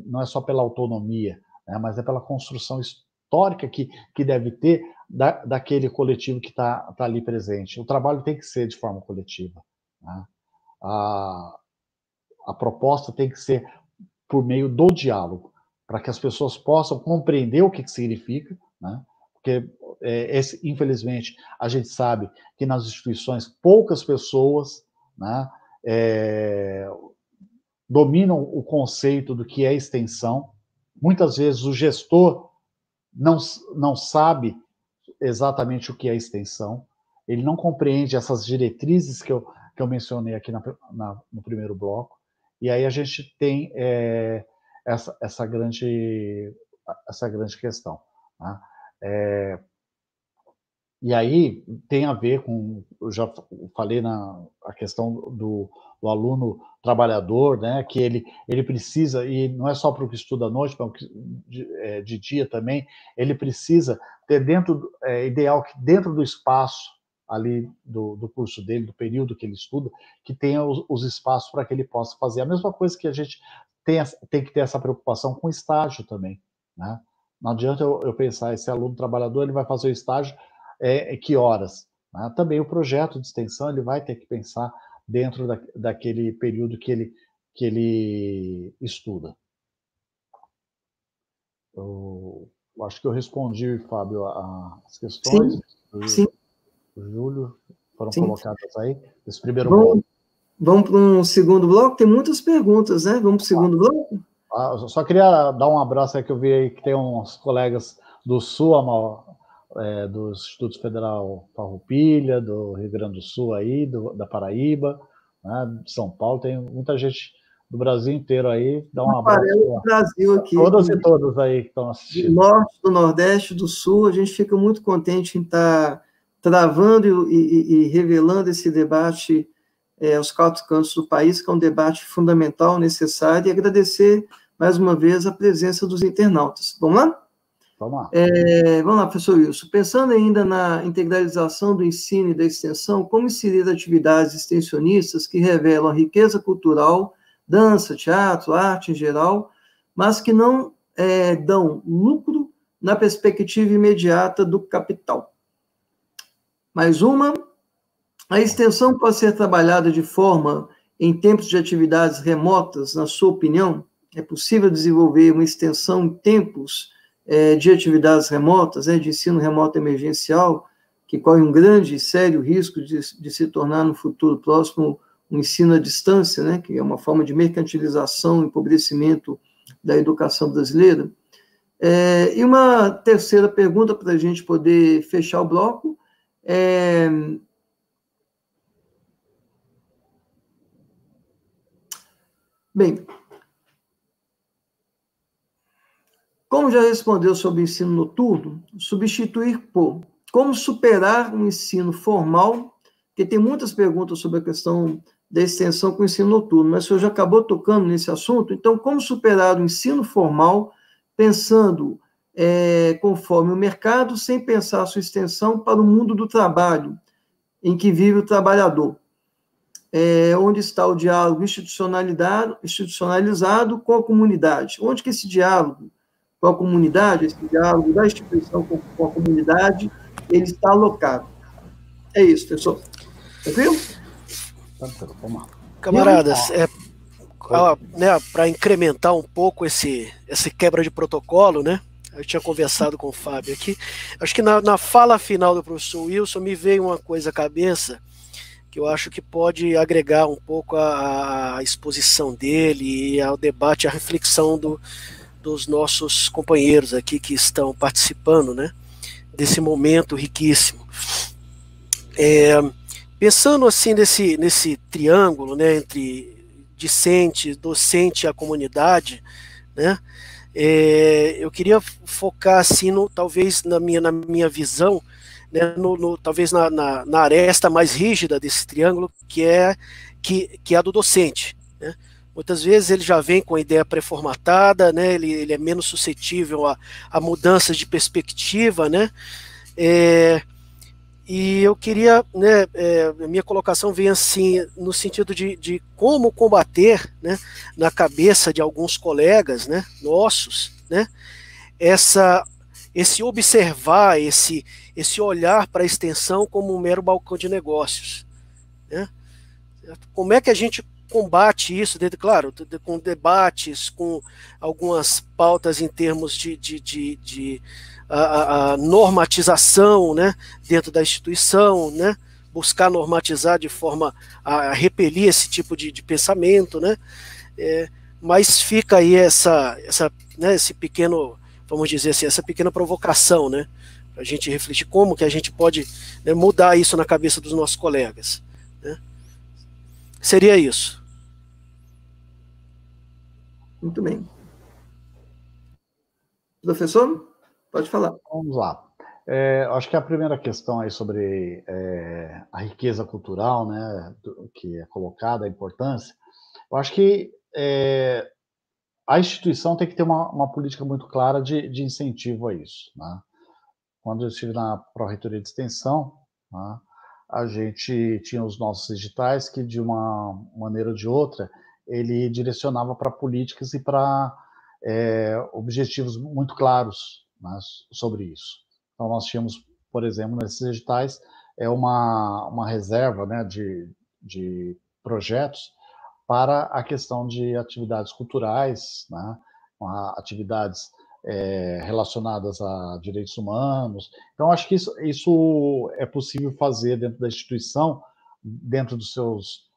não é só pela autonomia, né, mas é pela construção histórica que deve ter daquele coletivo que está ali presente. O trabalho tem que ser de forma coletiva. Né? a proposta tem que ser por meio do diálogo, para que as pessoas possam compreender o que significa, né? Porque, infelizmente, a gente sabe que nas instituições poucas pessoas, né, dominam o conceito do que é extensão. Muitas vezes o gestor não sabe exatamente o que é extensão, ele não compreende essas diretrizes que eu mencionei aqui no primeiro bloco, e aí a gente tem essa grande questão, né? E aí tem a ver com, eu já falei a questão do aluno trabalhador, né, que ele precisa, e não é só para o que estuda à noite, mas de dia também, ele precisa ter ideal que dentro do espaço ali do curso dele, do período que ele estuda, que tenha os espaços para que ele possa fazer. A mesma coisa que a gente tem que ter essa preocupação com o estágio também, né? Não adianta eu pensar, esse aluno trabalhador, ele vai fazer o estágio que horas, né? Também o projeto de extensão, ele vai ter que pensar dentro daquele período que ele estuda. Eu acho que eu respondi, Fábio, as questões. Sim. O Júlio, foram Sim. colocadas aí, esse primeiro bloco. Vamos para um segundo bloco? Tem muitas perguntas, né? Vamos para o segundo bloco? Eu só queria dar um abraço aí, que eu vi aí que tem uns colegas do Sul, do Instituto Federal Farroupilha, do Rio Grande do Sul aí, da Paraíba, né, de São Paulo, tem muita gente do Brasil inteiro aí, dá um abraço do Brasil aqui, todas e todos aí que estão assistindo. Do Norte, do Nordeste, do Sul, a gente fica muito contente em estar travando e revelando esse debate aos 4 cantos do país, que é um debate fundamental, necessário, e agradecer mais uma vez a presença dos internautas. Vamos lá? Vamos lá. Vamos lá, professor Wilson. Pensando ainda na integralização do ensino e da extensão, como inserir atividades extensionistas que revelam a riqueza cultural, dança, teatro, arte em geral, mas que não dão lucro na perspectiva imediata do capital? Mais uma. A extensão pode ser trabalhada de forma em tempos de atividades remotas, na sua opinião? É possível desenvolver uma extensão em tempos de atividades remotas, de ensino remoto emergencial, que corre um grande e sério risco de se tornar no futuro próximo um ensino à distância, né, que é uma forma de mercantilização e empobrecimento da educação brasileira? E uma terceira pergunta para a gente poder fechar o bloco Bem, como já respondeu sobre o ensino noturno, substituir por como superar um ensino formal, porque tem muitas perguntas sobre a questão da extensão com o ensino noturno, mas o senhor já acabou tocando nesse assunto, então como superar o ensino formal pensando conforme o mercado, sem pensar a sua extensão para o mundo do trabalho, em que vive o trabalhador? Onde está o diálogo institucionalizado com a comunidade? Onde que esse diálogo com a comunidade, esse diálogo da instituição com a comunidade, ele está alocado? É isso, pessoal. Tranquilo? Vamos lá. Camaradas, para incrementar um pouco esse quebra de protocolo, né? Eu tinha conversado com o Fábio aqui. Acho que na fala final do professor Wilson me veio uma coisa à cabeça que eu acho que pode agregar um pouco a exposição dele e ao debate, à reflexão dos nossos companheiros aqui que estão participando, né, desse momento riquíssimo. Pensando assim nesse triângulo, né, entre discente, docente e a comunidade, né, eu queria focar assim, talvez na minha visão, né, talvez na aresta mais rígida desse triângulo, que é a do docente, né? Muitas vezes ele já vem com a ideia pré-formatada, né? Ele é menos suscetível a mudanças de perspectiva, né? E eu queria, né, a minha colocação vem assim, no sentido de como combater, né, na cabeça de alguns colegas, né, nossos, né, esse observar, esse olhar para a extensão como um mero balcão de negócios, né? Como é que a gente combate isso, claro, com debates, com algumas pautas em termos de a normatização, né, dentro da instituição, né, buscar normatizar de forma a repelir esse tipo de pensamento, né, mas fica aí né, esse pequeno, vamos dizer assim, essa pequena provocação, né, para a gente refletir como que a gente pode, né, mudar isso na cabeça dos nossos colegas, né. Seria isso. Muito bem. Professor, pode falar. Vamos lá. Acho que a primeira questão aí sobre a riqueza cultural, né, que é colocada, a importância, eu acho que a instituição tem que ter uma política muito clara de incentivo a isso, né? Quando eu estive na Pró-Reitoria de Extensão, né, a gente tinha os nossos editais que, de uma maneira ou de outra, ele direcionava para políticas e para objetivos muito claros, né, sobre isso. Então, nós tínhamos, por exemplo, nesses editais, uma reserva, né, de projetos para a questão de atividades culturais, né, atividades relacionadas a direitos humanos. Então, acho que isso é possível fazer dentro da instituição, dentro dos seus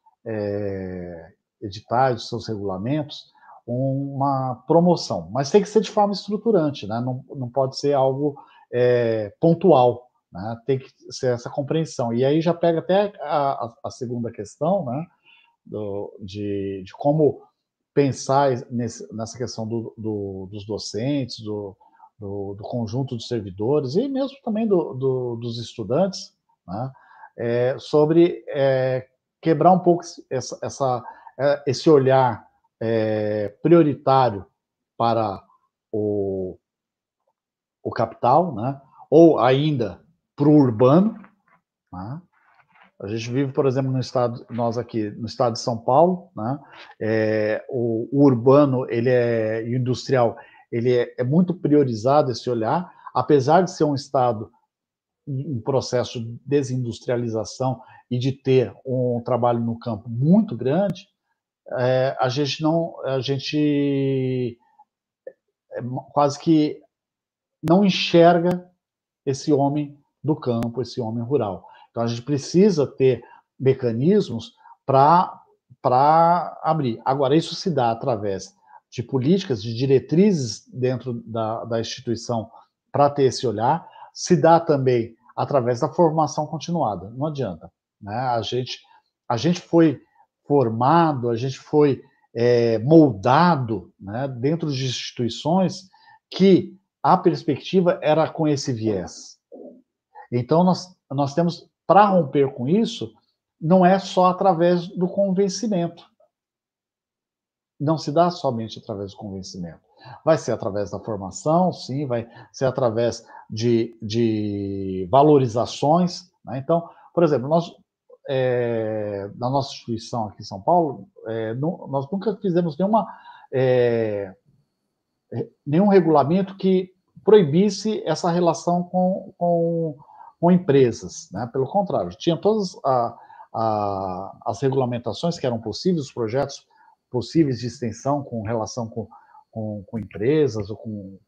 editais, dos seus regulamentos, uma promoção. Mas tem que ser de forma estruturante, né? Não pode ser algo pontual, né? Tem que ser essa compreensão. E aí já pega até a segunda questão, né? De como pensar nessa questão dos docentes, do conjunto de servidores e mesmo também dos estudantes, né? Sobre quebrar um pouco esse olhar prioritário para o capital, né? Ou ainda para o urbano, né? A gente vive, por exemplo, nós aqui no estado de São Paulo, né? O urbano, e o industrial, ele é muito priorizado esse olhar, apesar de ser um estado em processo de desindustrialização e de ter um trabalho no campo muito grande, a gente quase que não enxerga esse homem do campo, esse homem rural. Então, a gente precisa ter mecanismos para abrir. Agora, isso se dá através de políticas, de diretrizes dentro da instituição para ter esse olhar, se dá também através da formação continuada. Não adianta, né? A gente foi formado, a gente foi moldado, né, dentro de instituições que a perspectiva era com esse viés. Então, nós temos, para romper com isso, não é só através do convencimento. Não se dá somente através do convencimento. Vai ser através da formação, sim, vai ser através de valorizações, né? Então, por exemplo, na nossa instituição aqui em São Paulo, nós nunca fizemos nenhum regulamento que proibisse essa relação com empresas, né? Pelo contrário, tinha todas as regulamentações que eram possíveis, os projetos possíveis de extensão com relação com empresas ou com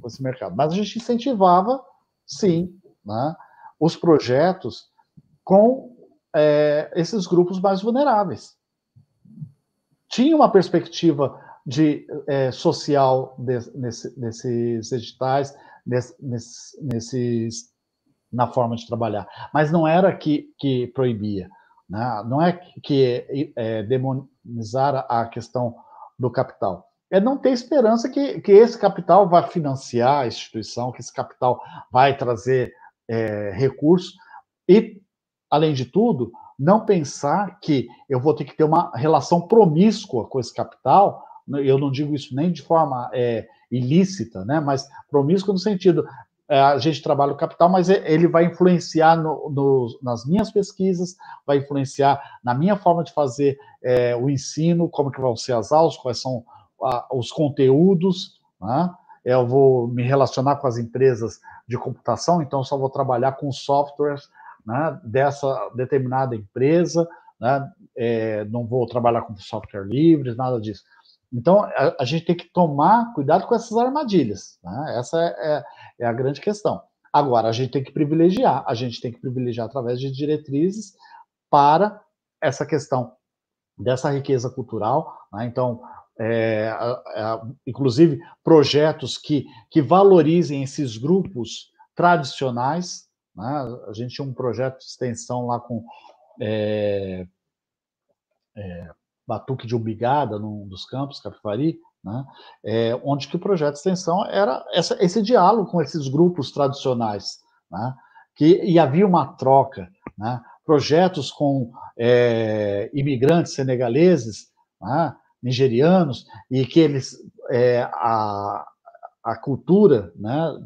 esse mercado. Mas a gente incentivava, sim, né, os projetos com esses grupos mais vulneráveis. Tinha uma perspectiva social nesses editais, na forma de trabalhar. Mas não era que proibia, né? Não é que demonizar a questão do capital. É não ter esperança que esse capital vai financiar a instituição, que esse capital vai trazer recursos e, além de tudo, não pensar que eu vou ter que ter uma relação promíscua com esse capital. Eu não digo isso nem de forma ilícita, né? Mas promíscuo no sentido, a gente trabalha o capital, mas ele vai influenciar nas minhas pesquisas, vai influenciar na minha forma de fazer o ensino, como que vão ser as aulas, quais são os conteúdos, né? Eu vou me relacionar com as empresas de computação, então só vou trabalhar com softwares, né, dessa determinada empresa, né? não vou trabalhar com software livre, nada disso. Então, a gente tem que tomar cuidado com essas armadilhas, né? Essa é a grande questão. Agora, a gente tem que privilegiar através de diretrizes para essa questão dessa riqueza cultural, né? Então, inclusive, projetos que valorizem esses grupos tradicionais, né? A gente tinha um projeto de extensão lá com Batuque de Umbigada, num dos campos, Capivari, né? Onde que o projeto de extensão era esse diálogo com esses grupos tradicionais, né? E havia uma troca, né? Projetos com imigrantes senegaleses, né? Nigerianos, e que eles, a cultura, né,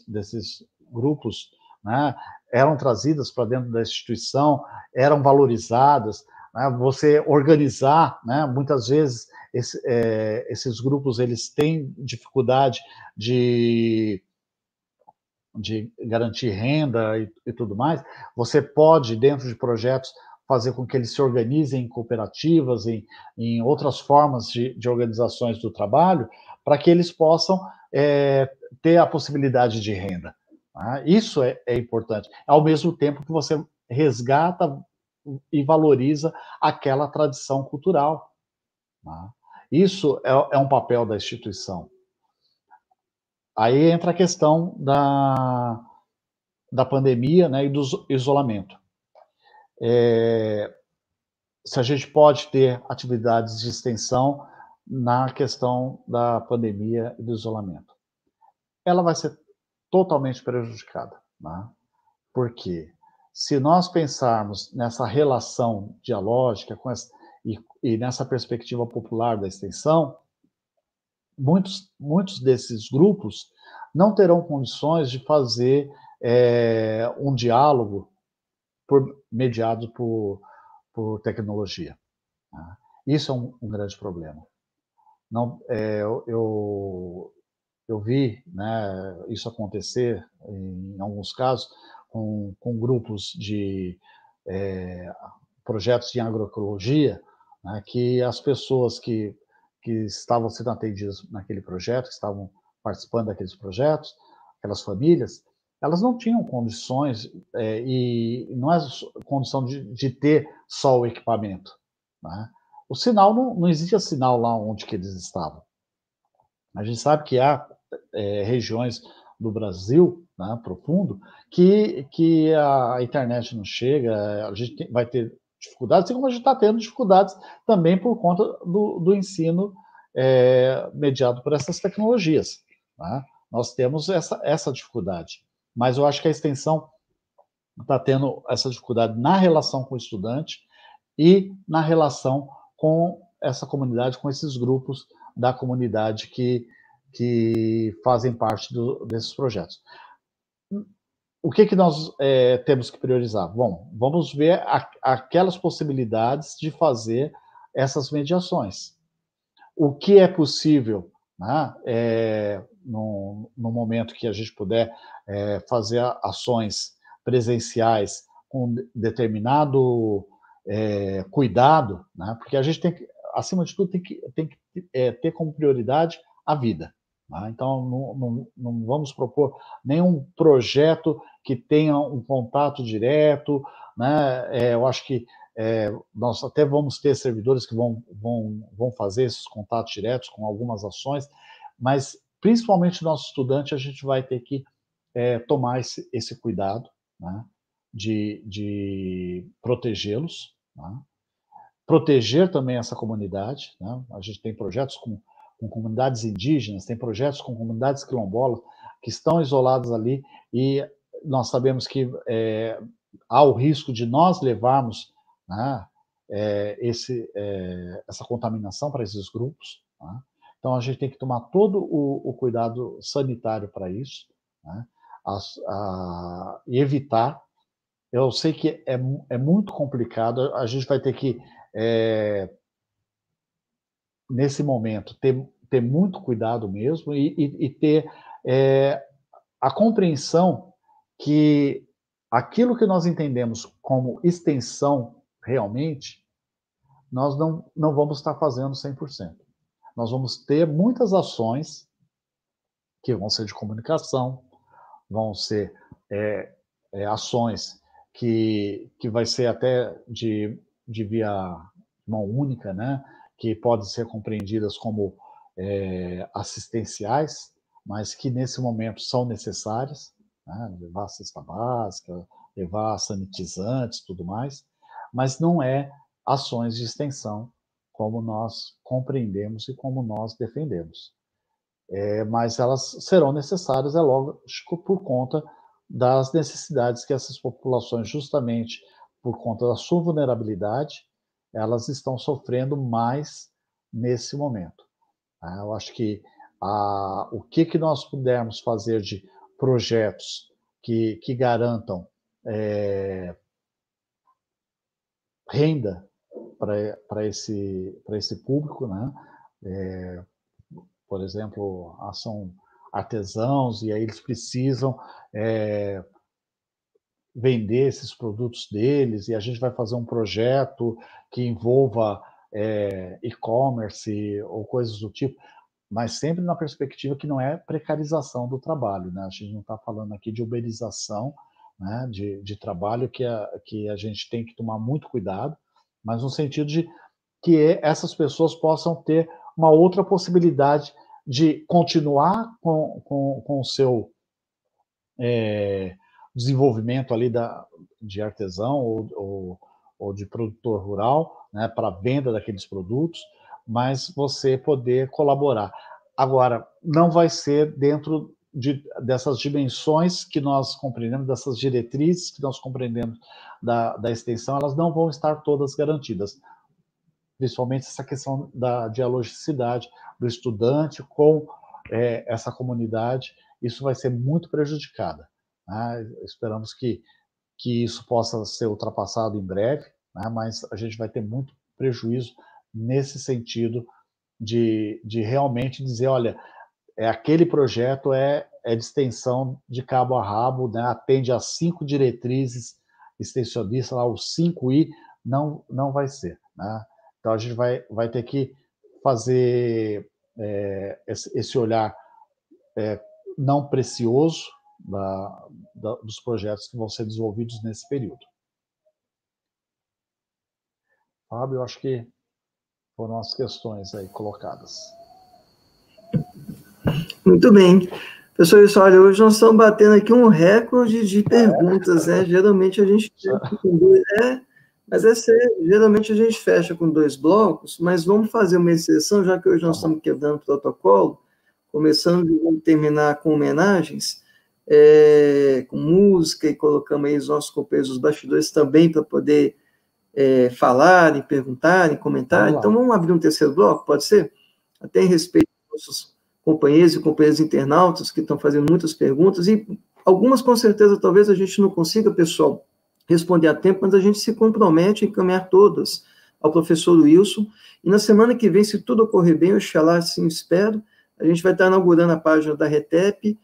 desses grupos, né, eram trazidas para dentro da instituição, eram valorizadas, né? Você organizar, né, muitas vezes esses grupos eles têm dificuldade de garantir renda e tudo mais. Você pode, dentro de projetos, fazer com que eles se organizem em cooperativas, em outras formas de organizações do trabalho, para que eles possam ter a possibilidade de renda. Tá? Isso é importante. Ao mesmo tempo que você resgata e valoriza aquela tradição cultural. Tá? Isso é um papel da instituição. Aí entra a questão da pandemia, né, e do isolamento. Se a gente pode ter atividades de extensão na questão da pandemia e do isolamento. Ela vai ser totalmente prejudicada. Né? Porque se nós pensarmos nessa relação dialógica e nessa perspectiva popular da extensão, muitos desses grupos não terão condições de fazer um diálogo mediado por tecnologia. Né? Isso é um grande problema. Não, eu vi, né, isso acontecer em alguns casos com grupos de projetos de agroecologia, né, que as pessoas que estavam sendo atendidas naquele projeto, que estavam participando daqueles projetos, aquelas famílias, elas não tinham condições, e não é condição de ter só o equipamento. Né? O sinal, não existia sinal lá onde que eles estavam. A gente sabe que há regiões do Brasil, né, profundo, que a internet não chega, a gente vai ter dificuldades, assim como a gente está tendo dificuldades também por conta do ensino mediado por essas tecnologias. Né? Nós temos essa dificuldade. Mas eu acho que a extensão está tendo essa dificuldade na relação com o estudante e na relação com essa comunidade, com esses grupos da comunidade que fazem parte desses projetos. O que nós temos que priorizar? Bom, vamos ver aquelas possibilidades de fazer essas mediações. O que é possível, né, no momento que a gente puder fazer ações presenciais com determinado cuidado, né, porque a gente tem que, acima de tudo, tem que ter como prioridade a vida. Né? Então, não vamos propor nenhum projeto que tenha um contato direto. Né? Eu acho que nós até vamos ter servidores que vão fazer esses contatos diretos com algumas ações, mas principalmente nosso estudante, a gente vai ter que tomar esse cuidado, né, de protegê-los, né, proteger também essa comunidade. Né, a gente tem projetos com comunidades indígenas, tem projetos com comunidades quilombolas que estão isoladas ali, e nós sabemos que há o risco de nós levarmos, né, essa contaminação para esses grupos. Né? Então, a gente tem que tomar todo o cuidado sanitário para isso, né? E evitar. Eu sei que é muito complicado, a gente vai ter que, nesse momento, ter muito cuidado mesmo e ter a compreensão que aquilo que nós entendemos como extensão realmente nós não vamos estar fazendo 100%. Nós vamos ter muitas ações que vão ser de comunicação, vão ser ações que vai ser até de via mão única, né? Que podem ser compreendidas como assistenciais, mas que nesse momento são necessárias, né? Levar a cesta básica, levar sanitizantes, tudo mais, mas não é ações de extensão como nós compreendemos e como nós defendemos. Mas elas serão necessárias, é lógico, por conta das necessidades que essas populações, justamente por conta da sua vulnerabilidade, elas estão sofrendo mais nesse momento. Eu acho que o que nós pudermos fazer de projetos que garantam renda para esse público, né? Por exemplo, são artesãos e aí eles precisam vender esses produtos deles e a gente vai fazer um projeto que envolva e-commerce ou coisas do tipo, mas sempre na perspectiva que não é precarização do trabalho, né? A gente não está falando aqui de uberização, né, de trabalho que a gente tem que tomar muito cuidado, mas no sentido de que essas pessoas possam ter uma outra possibilidade de continuar com o seu desenvolvimento ali de artesão ou de produtor rural, né, para a venda daqueles produtos, mas você poder colaborar. Agora, não vai ser dentro dessas dimensões que nós compreendemos, dessas diretrizes que nós compreendemos da extensão, elas não vão estar todas garantidas. Principalmente essa questão da dialogicidade do estudante com essa comunidade, isso vai ser muito prejudicada. Né? Esperamos que isso possa ser ultrapassado em breve, né? Mas a gente vai ter muito prejuízo nesse sentido de realmente dizer, olha, aquele projeto é de extensão de cabo a rabo, né? Atende às 5 diretrizes extensionistas, lá, os 5I, não vai ser. Né? Então a gente vai ter que fazer esse olhar não precioso dos projetos que vão ser desenvolvidos nesse período. Fábio, eu acho que foram as questões aí colocadas. Muito bem. Pessoal, olha, hoje nós estamos batendo aqui um recorde de perguntas, né? Geralmente a gente mas geralmente a gente fecha com 2 blocos, mas vamos fazer uma exceção, já que hoje nós estamos quebrando o protocolo, começando e vamos terminar com homenagens, com música, e colocamos aí os nossos companheiros dos bastidores também para poder falarem, perguntarem, comentarem. Então vamos abrir um 3º bloco, pode ser? Até em respeito aos nossos companheiros e companheiras internautas que estão fazendo muitas perguntas, e algumas com certeza talvez a gente não consiga, pessoal, responder a tempo, mas a gente se compromete a encaminhar todas ao professor Wilson, e na semana que vem, se tudo ocorrer bem, oxalá assim espero, a gente vai estar inaugurando a página da RETEP,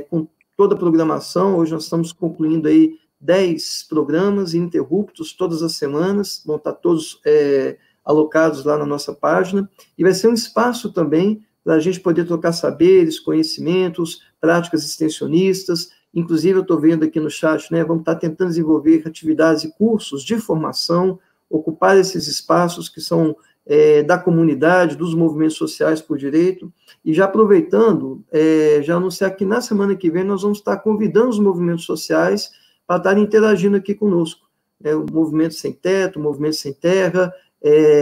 com toda a programação. Hoje nós estamos concluindo aí 10 programas ininterruptos todas as semanas, vão estar todos alocados lá na nossa página, e vai ser um espaço também para a gente poder trocar saberes, conhecimentos, práticas extensionistas. Inclusive, eu estou vendo aqui no chat, né, vamos estar tentando desenvolver atividades e cursos de formação, ocupar esses espaços que são da comunidade, dos movimentos sociais por direito, e já aproveitando, já anunciar que na semana que vem nós vamos estar convidando os movimentos sociais para estarem interagindo aqui conosco. O Movimento Sem Teto, o Movimento Sem Terra,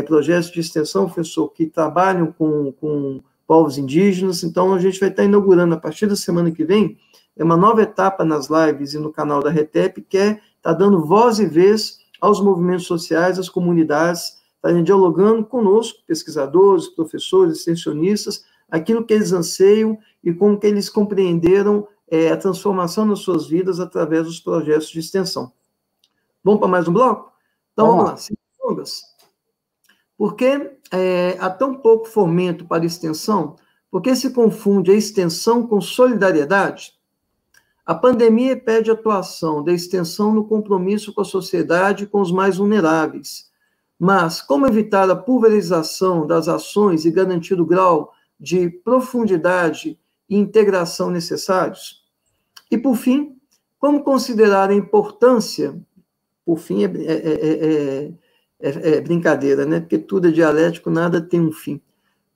projetos de extensão, professor, que trabalham com povos indígenas. Então, a gente vai estar inaugurando, a partir da semana que vem, uma nova etapa nas lives e no canal da RETEP, que está dando voz e vez aos movimentos sociais, às comunidades, estarem dialogando conosco, pesquisadores, professores, extensionistas, aquilo que eles anseiam e como que eles compreenderam a transformação nas suas vidas através dos projetos de extensão. Vamos para mais um bloco? Então, vamos lá. Sem dúvidas. Por que há tão pouco fomento para extensão? Por que se confunde a extensão com solidariedade? A pandemia pede atuação da extensão no compromisso com a sociedade e com os mais vulneráveis. mas como evitar a pulverização das ações e garantir o grau de profundidade e integração necessários? E, por fim, como considerar a importância, por fim, é brincadeira, né? Porque tudo é dialético, nada tem um fim.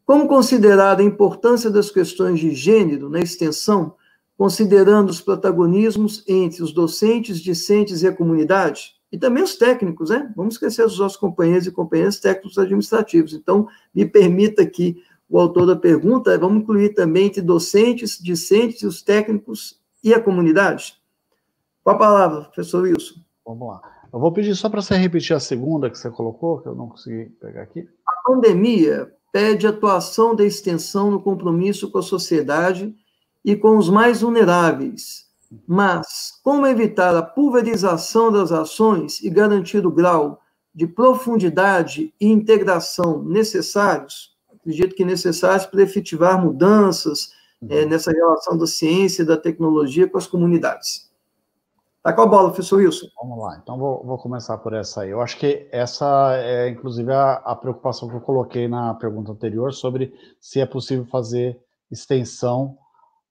Como considerar a importância das questões de gênero na extensão, considerando os protagonismos entre os docentes, discentes e a comunidade? E também os técnicos, né? Vamos esquecer dos nossos companheiros e companheiras técnicos administrativos. Então, me permita aqui, o autor da pergunta, vamos incluir também entre docentes, discentes e os técnicos e a comunidade? Com a palavra, professor Wilson. Vamos lá. Eu vou pedir só para você repetir a segunda que você colocou, que eu não consegui pegar aqui. A pandemia pede atuação da extensão no compromisso com a sociedade e com os mais vulneráveis. Mas como evitar a pulverização das ações e garantir o grau de profundidade e integração necessários? Acredito que necessários para efetivar mudanças nessa relação da ciência e da tecnologia com as comunidades. Tá com a bola, professor Wilson. Vamos lá, então vou começar por essa aí. Eu acho que essa é, inclusive, a preocupação que eu coloquei na pergunta anterior sobre se é possível fazer extensão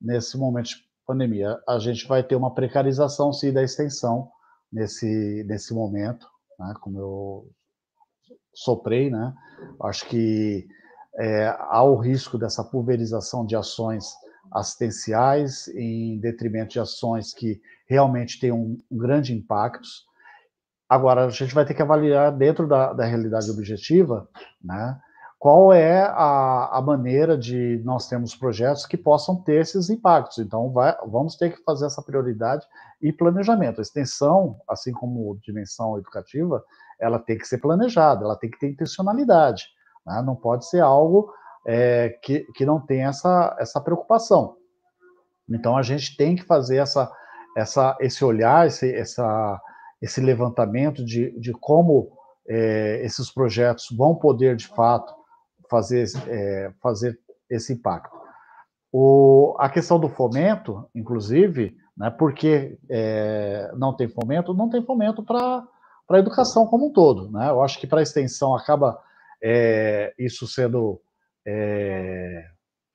nesse momento de pandemia. A gente vai ter uma precarização, sim, da extensão nesse momento, né, como eu soprei, né? Acho que há o risco dessa pulverização de ações assistenciais em detrimento de ações que realmente têm um grande impacto. Agora, a gente vai ter que avaliar dentro da realidade objetiva, né, qual é a maneira de nós termos projetos que possam ter esses impactos. Então, vamos ter que fazer essa prioridade e planejamento. A extensão, assim como dimensão educativa, ela tem que ser planejada, ela tem que ter intencionalidade, né? Não pode ser algo que não tenha essa preocupação. Então, a gente tem que fazer esse olhar, esse levantamento de como esses projetos vão poder, de fato, fazer esse impacto. A questão do fomento, inclusive, né, porque não tem fomento para a educação como um todo, né? Eu acho que para a extensão acaba isso sendo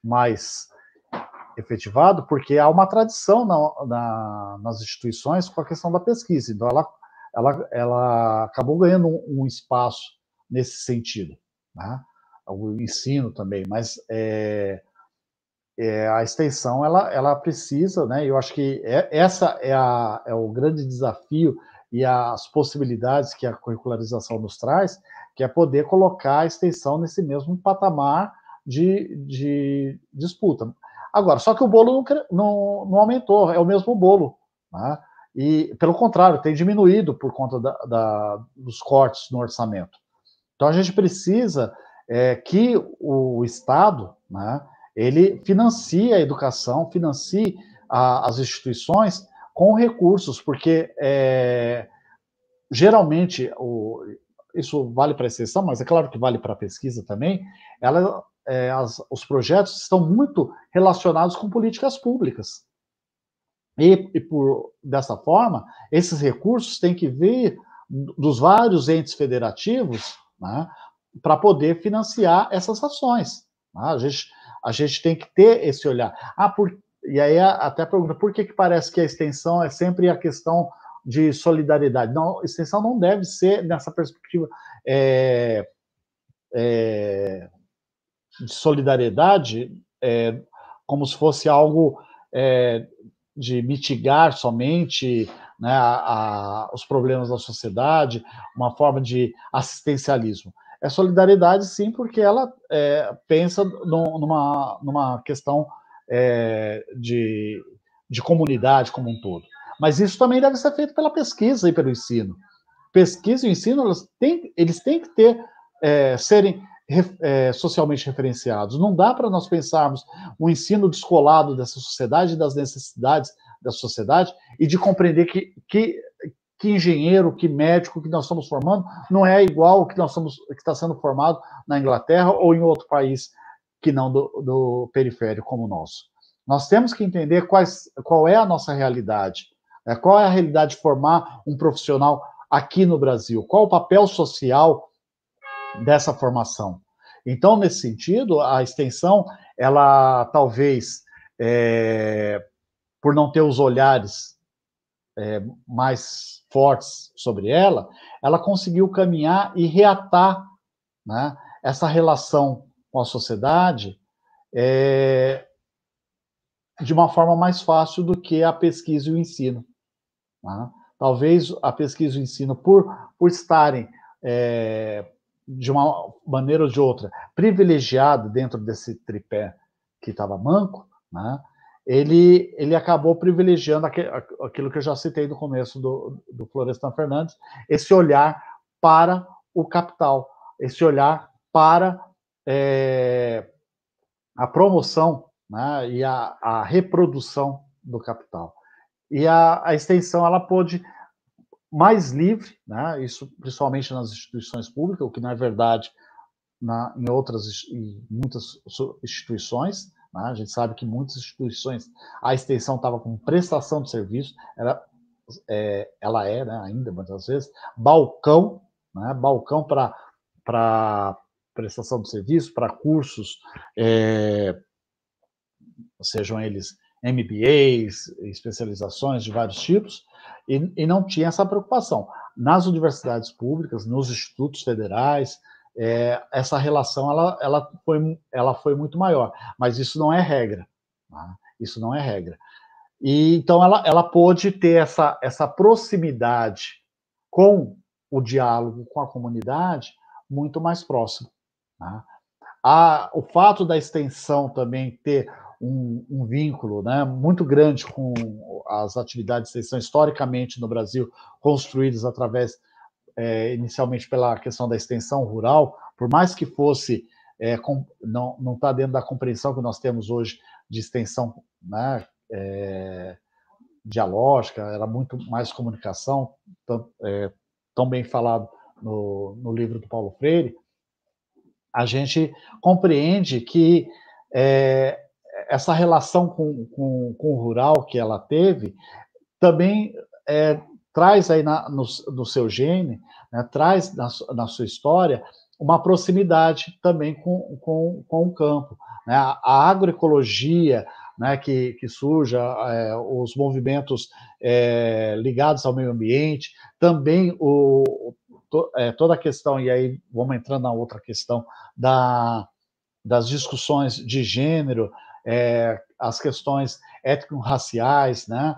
mais efetivado, porque há uma tradição nas instituições com a questão da pesquisa. Então, ela acabou ganhando um espaço nesse sentido, né? O ensino também, mas a extensão ela precisa, né? Eu acho que essa é o grande desafio e as possibilidades que a curricularização nos traz, que é poder colocar a extensão nesse mesmo patamar de disputa. Agora, só que o bolo não aumentou, é o mesmo bolo, né? E, pelo contrário, tem diminuído por conta dos cortes no orçamento. Então, a gente precisa que o Estado, né, ele financie a educação, financie as instituições com recursos, porque geralmente, isso vale para a extensão, mas é claro que vale para a pesquisa também, os projetos estão muito relacionados com políticas públicas. E dessa forma, esses recursos têm que vir dos vários entes federativos, né, para poder financiar essas ações. Né? A gente tem que ter esse olhar. E aí até a pergunta, por que parece que a extensão é sempre a questão de solidariedade? Não, a extensão não deve ser nessa perspectiva de solidariedade, como se fosse algo de mitigar somente, né, os problemas da sociedade, uma forma de assistencialismo. É solidariedade, sim, porque ela pensa numa questão de comunidade como um todo. Mas isso também deve ser feito pela pesquisa e pelo ensino. Pesquisa e ensino, eles têm que serem socialmente referenciados. Não dá para nós pensarmos um ensino descolado dessa sociedade, das necessidades da sociedade, e de compreender que engenheiro, que médico que nós estamos formando não é igual ao que está sendo formado na Inglaterra ou em outro país que não do periférico como o nosso. Nós temos que entender qual é a nossa realidade, qual é a realidade de formar um profissional aqui no Brasil, qual o papel social dessa formação. Então, nesse sentido, a extensão, ela talvez, por não ter os olhares mais fortes sobre ela, ela conseguiu caminhar e reatar, né, essa relação com a sociedade de uma forma mais fácil do que a pesquisa e o ensino. Né? Talvez a pesquisa e o ensino, por estarem de uma maneira ou de outra privilegiado dentro desse tripé que estava manco, né, ele acabou privilegiando aquilo que eu já citei no começo do Florestan Fernandes, esse olhar para o capital, esse olhar para a promoção, né, e a reprodução do capital. E a extensão, ela pôde mais livre, né, isso principalmente nas instituições públicas, o que não é verdade em muitas instituições. Né, a gente sabe que muitas instituições, a extensão estava com prestação de serviço, ela é, né, ainda muitas vezes, balcão, né, balcão para prestação de serviço, para cursos, sejam eles MBAs, especializações de vários tipos, e não tinha essa preocupação. Nas universidades públicas, nos institutos federais, essa relação ela foi muito maior, mas isso não é regra. Tá? Isso não é regra. E então ela pôde ter essa proximidade com o diálogo com a comunidade muito mais próximo. Tá? O fato da extensão também ter um vínculo, né, muito grande com as atividades de extensão historicamente no Brasil, construídas através, inicialmente pela questão da extensão rural, por mais que fosse, não está dentro da compreensão que nós temos hoje de extensão, né, dialógica, era muito mais comunicação, tão bem falado no livro do Paulo Freire, a gente compreende que essa relação com o rural que ela teve também traz aí no seu gene, né, traz na sua história uma proximidade também com o campo. Né? A agroecologia, né, que surge, os movimentos ligados ao meio ambiente, também toda a questão, e aí vamos entrando na outra questão das discussões de gênero, as questões étnico-raciais, né,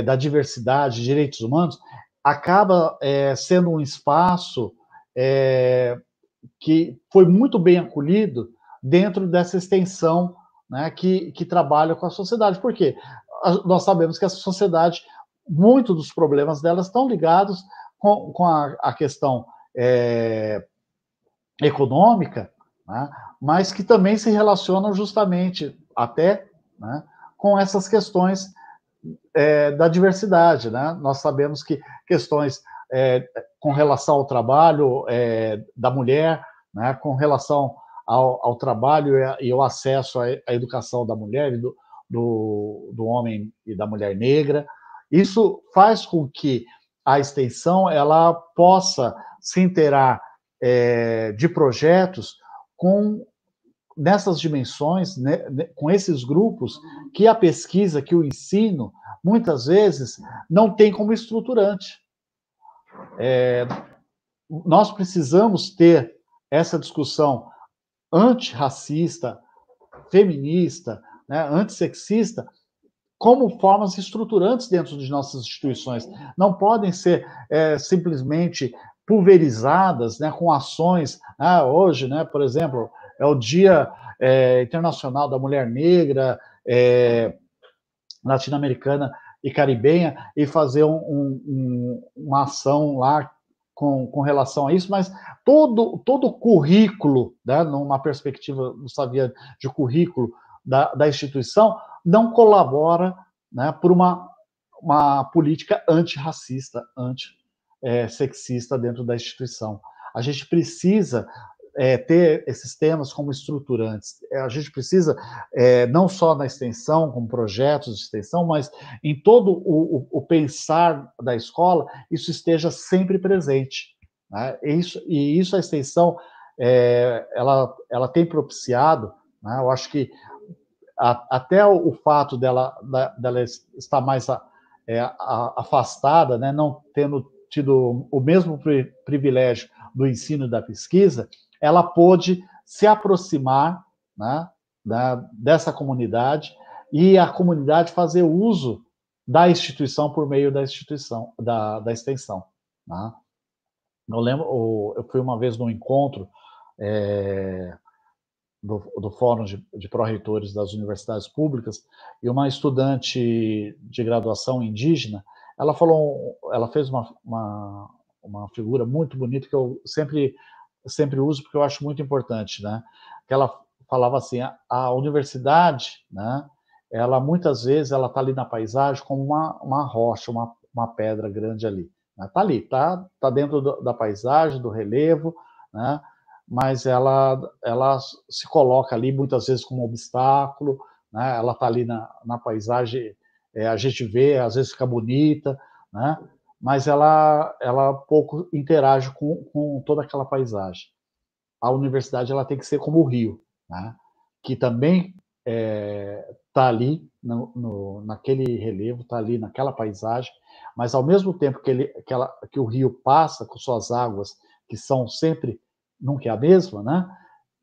da diversidade, direitos humanos, acaba sendo um espaço que foi muito bem acolhido dentro dessa extensão, né, que trabalha com a sociedade. Por quê? Nós sabemos que essa sociedade, muitos dos problemas delas estão ligados com a questão econômica, né, mas que também se relacionam justamente até, né, com essas questões da diversidade. Né? Nós sabemos que questões com relação ao trabalho da mulher, né, com relação ao trabalho e ao acesso à educação da mulher e do homem e da mulher negra, isso faz com que a extensão ela possa se inteirar de projetos nessas dimensões, né, com esses grupos, que a pesquisa, que o ensino, muitas vezes, não tem como estruturante. Nós precisamos ter essa discussão antirracista, feminista, né, antissexista, como formas estruturantes dentro de nossas instituições. Não podem ser simplesmente pulverizadas, né, com ações. Hoje, né, por exemplo, é o Dia Internacional da Mulher Negra, latino-americana e caribenha, e fazer uma ação lá com relação a isso, mas todo o currículo, né, numa perspectiva, não sabia, de currículo da instituição, não colabora, né, por uma política antirracista, antissexista dentro da instituição. A gente precisa ter esses temas como estruturantes. A gente precisa, não só na extensão, como projetos de extensão, mas em todo o pensar da escola, isso esteja sempre presente. Né? E isso a extensão, ela tem propiciado, né, eu acho que até o fato dela estar mais afastada, né, não tendo tido o mesmo privilégio do ensino e da pesquisa, ela pôde se aproximar, né, dessa comunidade, e a comunidade fazer uso da instituição por meio da instituição, da extensão. Né? Eu lembro, eu fui uma vez num encontro do Fórum de Pró-Reitores das Universidades Públicas, e uma estudante de graduação indígena, ela fez uma figura muito bonita que eu sempre uso, porque eu acho muito importante, né? Que ela falava assim, a universidade, né, ela muitas vezes ela está ali na paisagem como uma rocha, uma pedra grande ali. Está ali, tá dentro da paisagem, do relevo, né? Mas ela se coloca ali muitas vezes como obstáculo, né? Ela está ali na paisagem, a gente vê, às vezes fica bonita, né? Mas ela pouco interage com toda aquela paisagem. A universidade ela tem que ser como o rio, né? Que também está ali naquele relevo, está ali naquela paisagem, mas ao mesmo tempo que o rio passa com suas águas, que são sempre nunca é a mesma, né?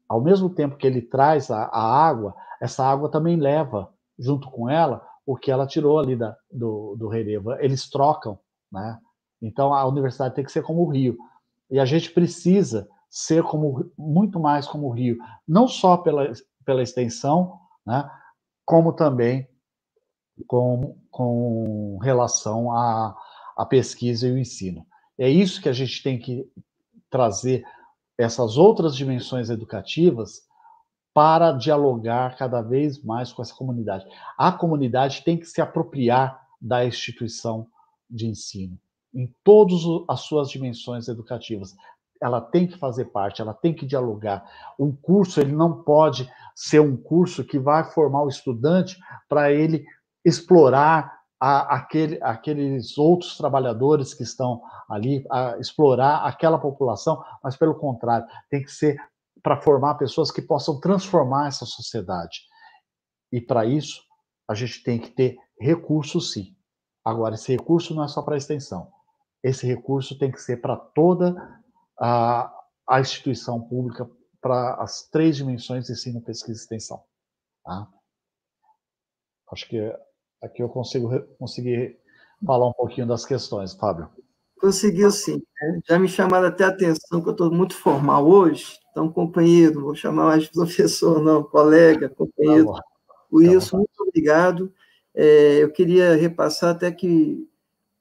Ao mesmo tempo que ele traz a água, essa água também leva junto com ela o que ela tirou ali do relevo. Eles trocam, né? Então a universidade tem que ser como o rio. E a gente precisa ser muito mais como o rio, não só pela extensão, né? Como também com relação à pesquisa e o ensino. É isso que a gente tem que trazer, essas outras dimensões educativas, para dialogar cada vez mais com essa comunidade. A comunidade tem que se apropriar da instituição de ensino, em todas as suas dimensões educativas. Ela tem que fazer parte, ela tem que dialogar. Um curso, ele não pode ser um curso que vai formar o estudante para ele explorar aqueles outros trabalhadores que estão ali, a explorar aquela população, mas pelo contrário, tem que ser para formar pessoas que possam transformar essa sociedade. E para isso, a gente tem que ter recurso, sim. Agora, esse recurso não é só para a extensão. Esse recurso tem que ser para toda a instituição pública, para as 3 dimensões de ensino, pesquisa e extensão. Tá? Acho que aqui eu consegui falar um pouquinho das questões, Fábio. Conseguiu sim. Né? Já me chamaram até a atenção que eu estou muito formal hoje. Então, companheiro, não vou chamar mais de professor, não, colega, companheiro. Tá, Wilson, muito obrigado. Eu queria repassar até que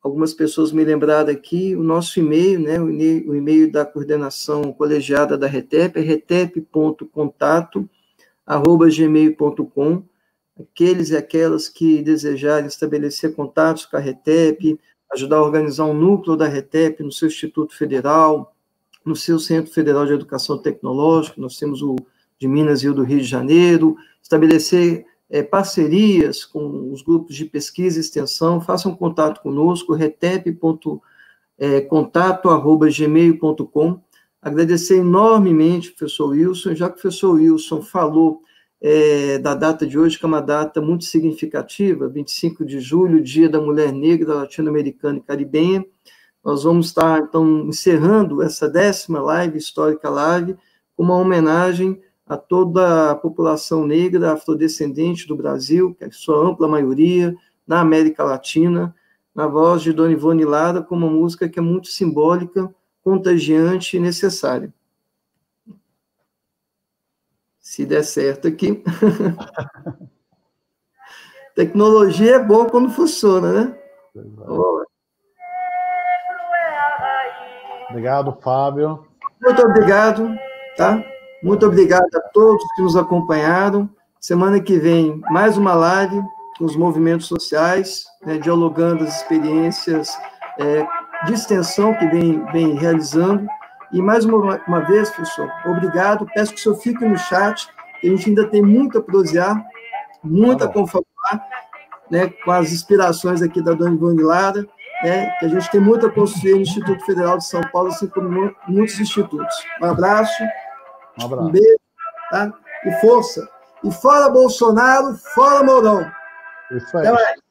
algumas pessoas me lembraram aqui, o nosso e-mail, né, o e-mail da coordenação colegiada da RETEP, é retep.contato@gmail.com. Aqueles e aquelas que desejarem estabelecer contatos com a RETEP, ajudar a organizar um núcleo da RETEP no seu Instituto Federal, no seu Centro Federal de Educação Tecnológica, nós temos o de Minas e o do Rio de Janeiro, estabelecer parcerias com os grupos de pesquisa e extensão, façam contato conosco, retep.contato@gmail.com. Agradecer enormemente ao professor Wilson, já que o professor Wilson falou da data de hoje, que é uma data muito significativa, 25 de julho, Dia da Mulher Negra, Latino-Americana e Caribenha. Nós vamos estar, então, encerrando essa 10ª live, histórica live, com uma homenagem a toda a população negra afrodescendente do Brasil, que é a sua ampla maioria, na América Latina, na voz de Dona Ivone Lara, com uma música que é muito simbólica, contagiante e necessária. Se der certo aqui. Tecnologia é boa quando funciona, né? Obrigado, Fábio. Muito obrigado, tá? Muito obrigado a todos que nos acompanharam. Semana que vem, mais uma live com os movimentos sociais, né, dialogando as experiências de extensão que vem realizando. E mais uma vez, professor, obrigado. Peço que o senhor fique no chat, que a gente ainda tem muito a prosear, muito a confabular, né, com as inspirações aqui da Dona Ivone Lara, né, que a gente tem muito a construir no Instituto Federal de São Paulo, assim como muitos institutos. Um abraço Um abraço. Um beijo, tá? E força. E fora Bolsonaro, fora Mourão. Isso aí. Até mais.